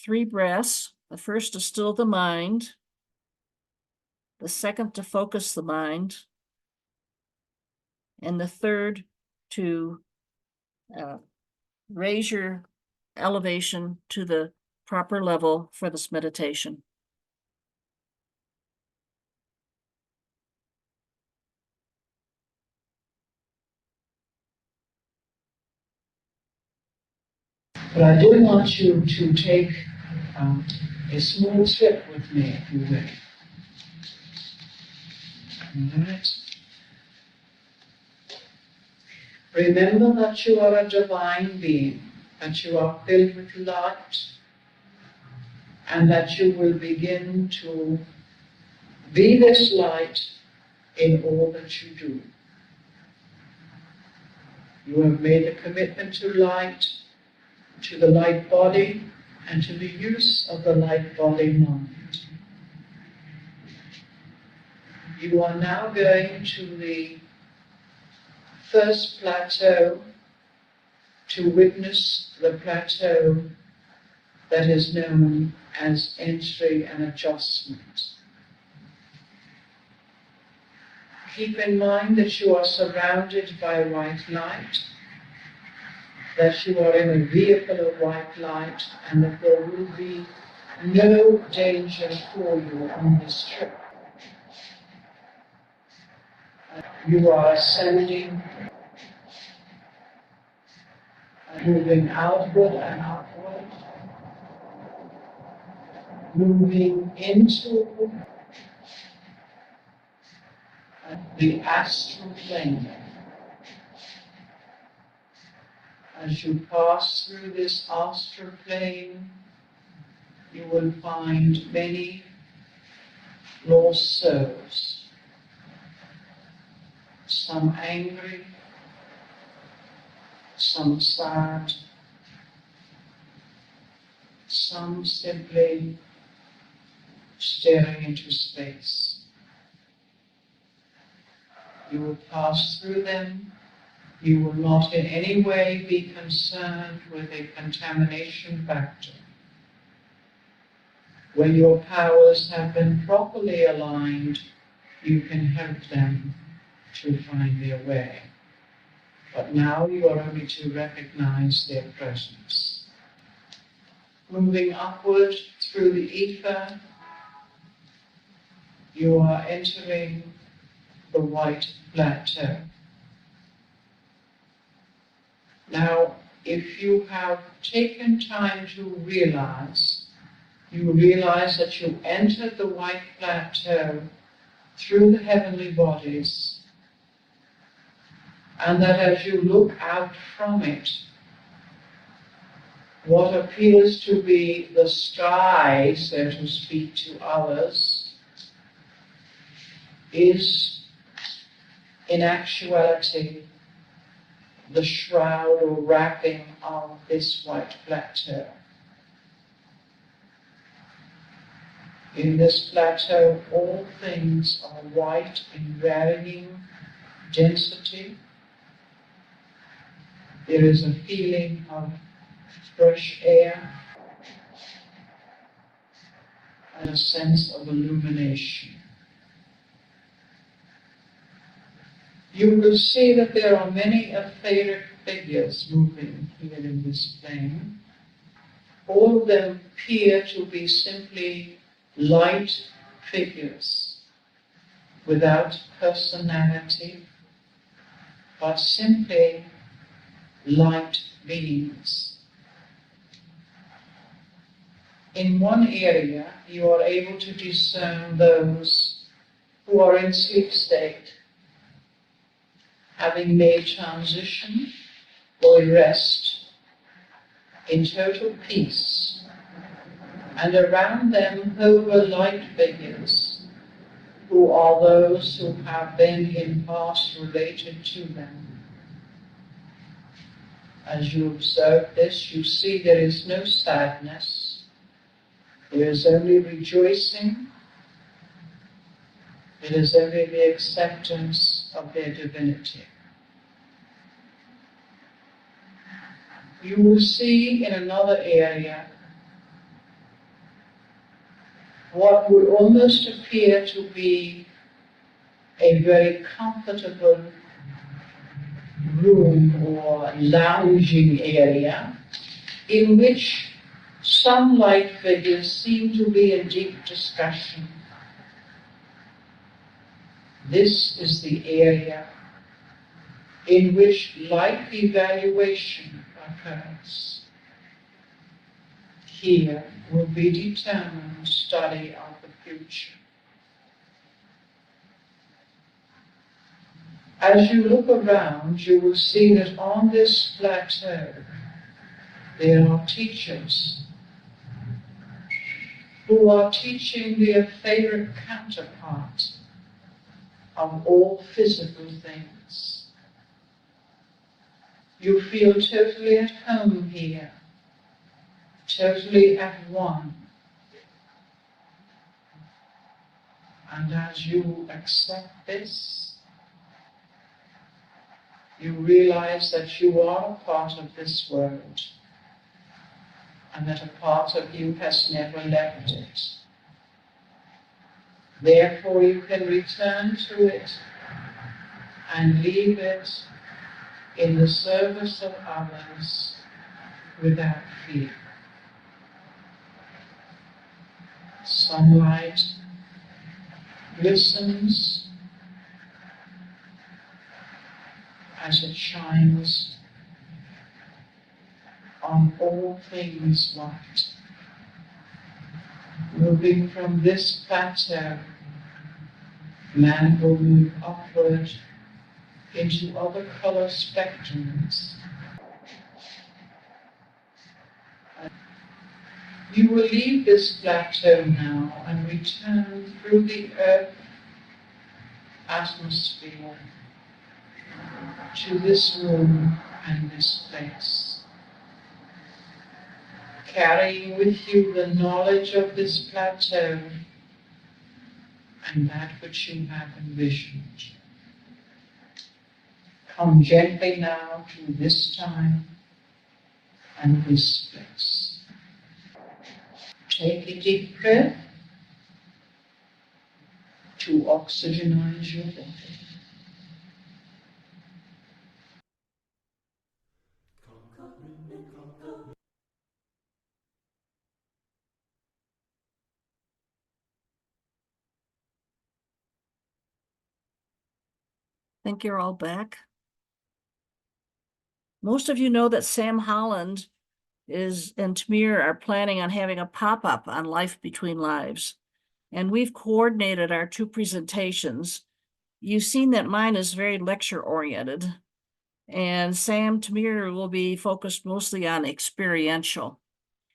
3 breaths. The first to still the mind. The second to focus the mind. and the third to raise your elevation to the proper level for this meditation. But I do want you to take a small trip with me, if you will. All right. Remember that you are a divine being, that you are filled with light, and that you will begin to be this light in all that you do. You have made a commitment to light, to the light body, and to the use of the light body mind. You are now going to the first plateau to witness the plateau that is known as entry and adjustment. Keep in mind that you are surrounded by white light, that you are in a vehicle of white light, and that there will be no danger for you on this trip. You are ascending, moving outward and upward, moving into the astral plane. As you pass through this astral plane, you will find many lost souls, some angry, some sad, some simply staring into space. You will pass through them. You will not in any way be concerned with a contamination factor. When your powers have been properly aligned, you can help them to find their way. But now you are only to recognize their presence. Moving upward through the ether, you are entering the white plateau. Now, if you have taken time to realize, you realize that you entered the white plateau through the heavenly bodies, and that as you look out from it, what appears to be the sky, so to speak, to others, is in actuality the shroud or wrapping of this white plateau. In this plateau, all things are white in varying density. There is a feeling of fresh air and a sense of illumination. You will see that there are many etheric figures moving here in this plane. All of them appear to be simply light figures without personality, but simply light beings. In one area, you are able to discern those who are in sleep state, having made transition or rest in total peace, and around them hover light figures who are those who have been in past related to them. As you observe this, you see there is no sadness, there is only rejoicing, it is only the acceptance of their divinity. You will see in another area what would almost appear to be a very comfortable room or lounging area in which some light figures seem to be in deep discussion. This is the area in which life evaluation occurs. Here will be determined study of the future. As you look around, you will see that on this plateau there are teachers who are teaching the etheric counterpart of all physical things. You feel totally at home here, totally at one. And as you accept this, you realize that you are a part of this world, and that a part of you has never left it. Therefore, you can return to it and leave it in the service of others without fear. Sunlight glistens as it shines on all things white. Moving from this plateau, man will move upward into other color spectrums. You will leave this plateau now and return through the earth atmosphere to this room and this place, carrying with you the knowledge of this plateau and that which you have envisioned. Come gently now to this time and this place. Take a deep breath to oxygenize your body. Think you're all back. Most of you know that Sam Holland and Tamir are planning on having a pop-up on Life Between Lives. And we've coordinated our two presentations. You've seen that mine is very lecture-oriented, and Sam Tamir will be focused mostly on experiential.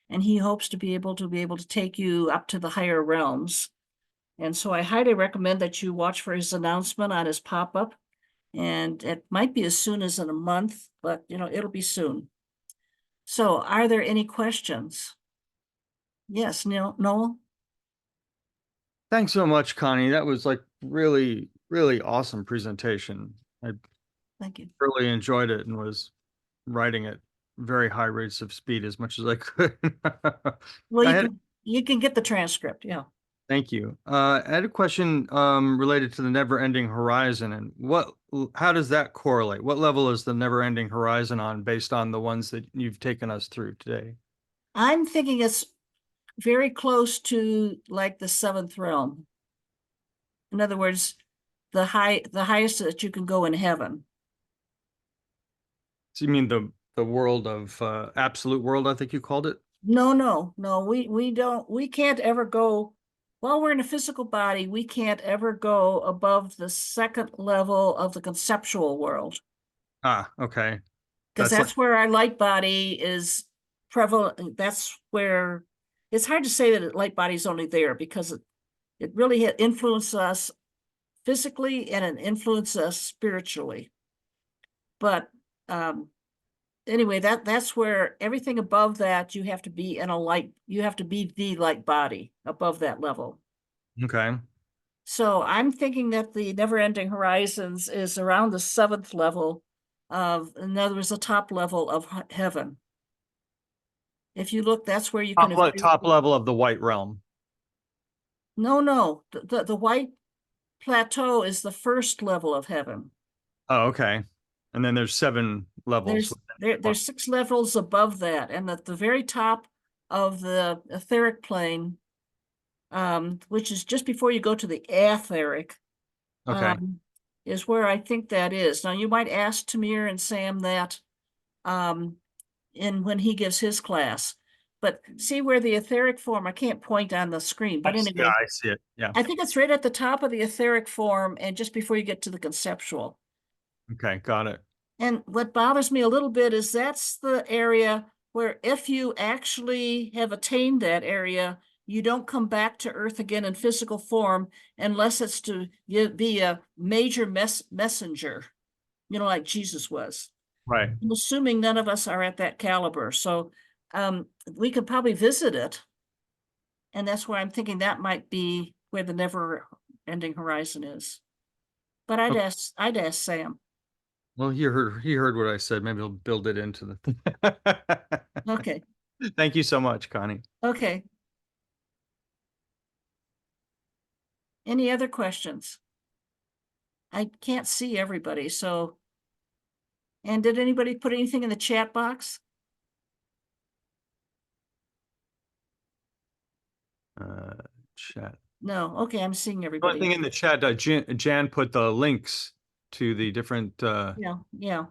And he hopes to be able to take you up to the higher realms. And so I highly recommend that you watch for his announcement on his pop-up. And it might be as soon as in a month, but it'll be soon. So are there any questions? Yes, Noel? Thanks so much, Connie. That was like really, really awesome presentation. I Thank you. really enjoyed it and was writing at very high rates of speed as much as I could. Well, you can get the transcript, yeah. Thank you. I had a question related to the never-ending horizon, and how does that correlate? What level is the never-ending horizon on based on the ones that you've taken us through today? I'm thinking it's very close to like the seventh realm. In other words, the highest that you can go in heaven. So you mean the world of absolute world, I think you called it? No, we can't ever go, while we're in a physical body, we can't ever go above the second level of the conceptual world. Ah, okay. Because that's where our light body is prevalent. That's where it's hard to say that light body is only there, because it really influences us physically and it influences us spiritually. But anyway, that's where everything above that, you have to be the light body above that level. Okay. So I'm thinking that the never-ending horizons is around the seventh level in other words, the top level of heaven. If you look, that's where you can. Top level of the white realm. No, the white plateau is the first level of heaven. Oh, okay. And then there's 7 levels. There's 6 levels above that, and at the very top of the etheric plane, which is just before you go to the etheric, Okay. is where I think that is. Now, you might ask Tamir and Sam that when he gives his class. But see where the etheric form, I can't point on the screen, but anyway. Yeah, I see it. Yeah. I think it's right at the top of the etheric form and just before you get to the conceptual. Okay, got it. And what bothers me a little bit is that's the area where if you actually have attained that area, you don't come back to Earth again in physical form unless it's to be a major messenger, like Jesus was. Right. I'm assuming none of us are at that caliber. So we could probably visit it. And that's where I'm thinking that might be where the never ending horizon is. But I'd ask Sam. Well, he heard what I said. Maybe he'll build it into the. Okay. Thank you so much, Connie. Okay. Any other questions? I can't see everybody, so. And did anybody put anything in the chat box? Chat. No. Okay, I'm seeing One everybody. thing in the chat, Jan put the links to the different Yeah.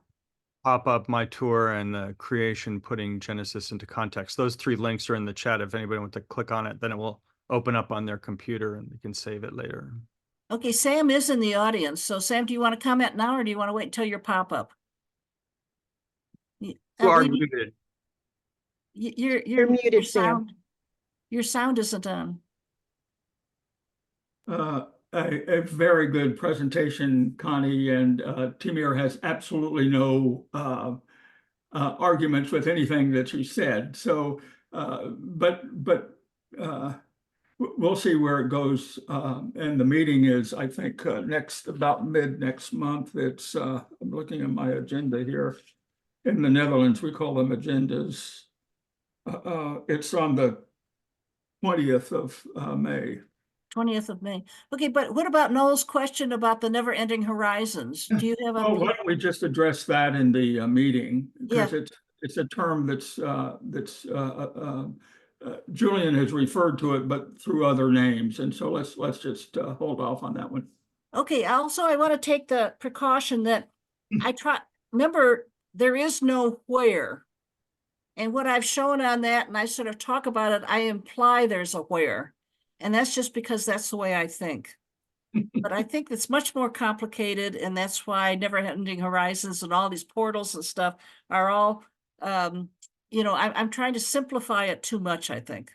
pop-up my tour and the creation putting Genesis into context. Those 3 links are in the chat. If anybody wants to click on it, then it will open up on their computer and they can save it later. Okay, Sam is in the audience. So Sam, do you want to comment now or do you want to wait until your pop-up? You are muted. You're muted, Sam. Your sound isn't on. A very good presentation, Connie, and Timur has absolutely no arguments with anything that you said. So, but we'll see where it goes. And the meeting is, I think, about mid next month. It's I'm looking at my agenda here. In the Netherlands, we call them agendas. It's on the 20th of May. 20th of May. Okay, but what about Noel's question about the never ending horizons? Do you have Oh, why don't we just address that in the meeting? Because Yeah. it's a term that's Julian has referred to it, but through other names. And so let's just hold off on that one. Okay, also I want to take the precaution that remember, there is no where. And what I've shown on that, and I sort of talk about it, I imply there's a where. And that's just because that's the way I think. But I think it's much more complicated, and that's why never ending horizons and all these portals and stuff are all, I'm trying to simplify it too much, I think.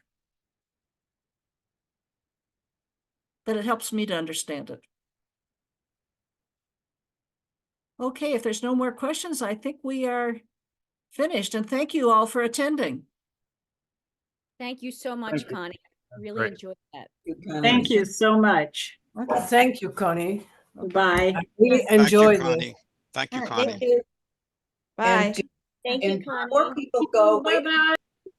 But it helps me to understand it. Okay, if there's no more questions, I think we are finished, and thank you all for attending. Thank you so much, Connie. I really Great. enjoyed that. Thank you so much. Okay. Thank you, Connie. Bye. I really Thank enjoyed Thank you, this. Connie. Thank you, Thank Connie. And Thank you, and Connie. before people go, Bye-bye.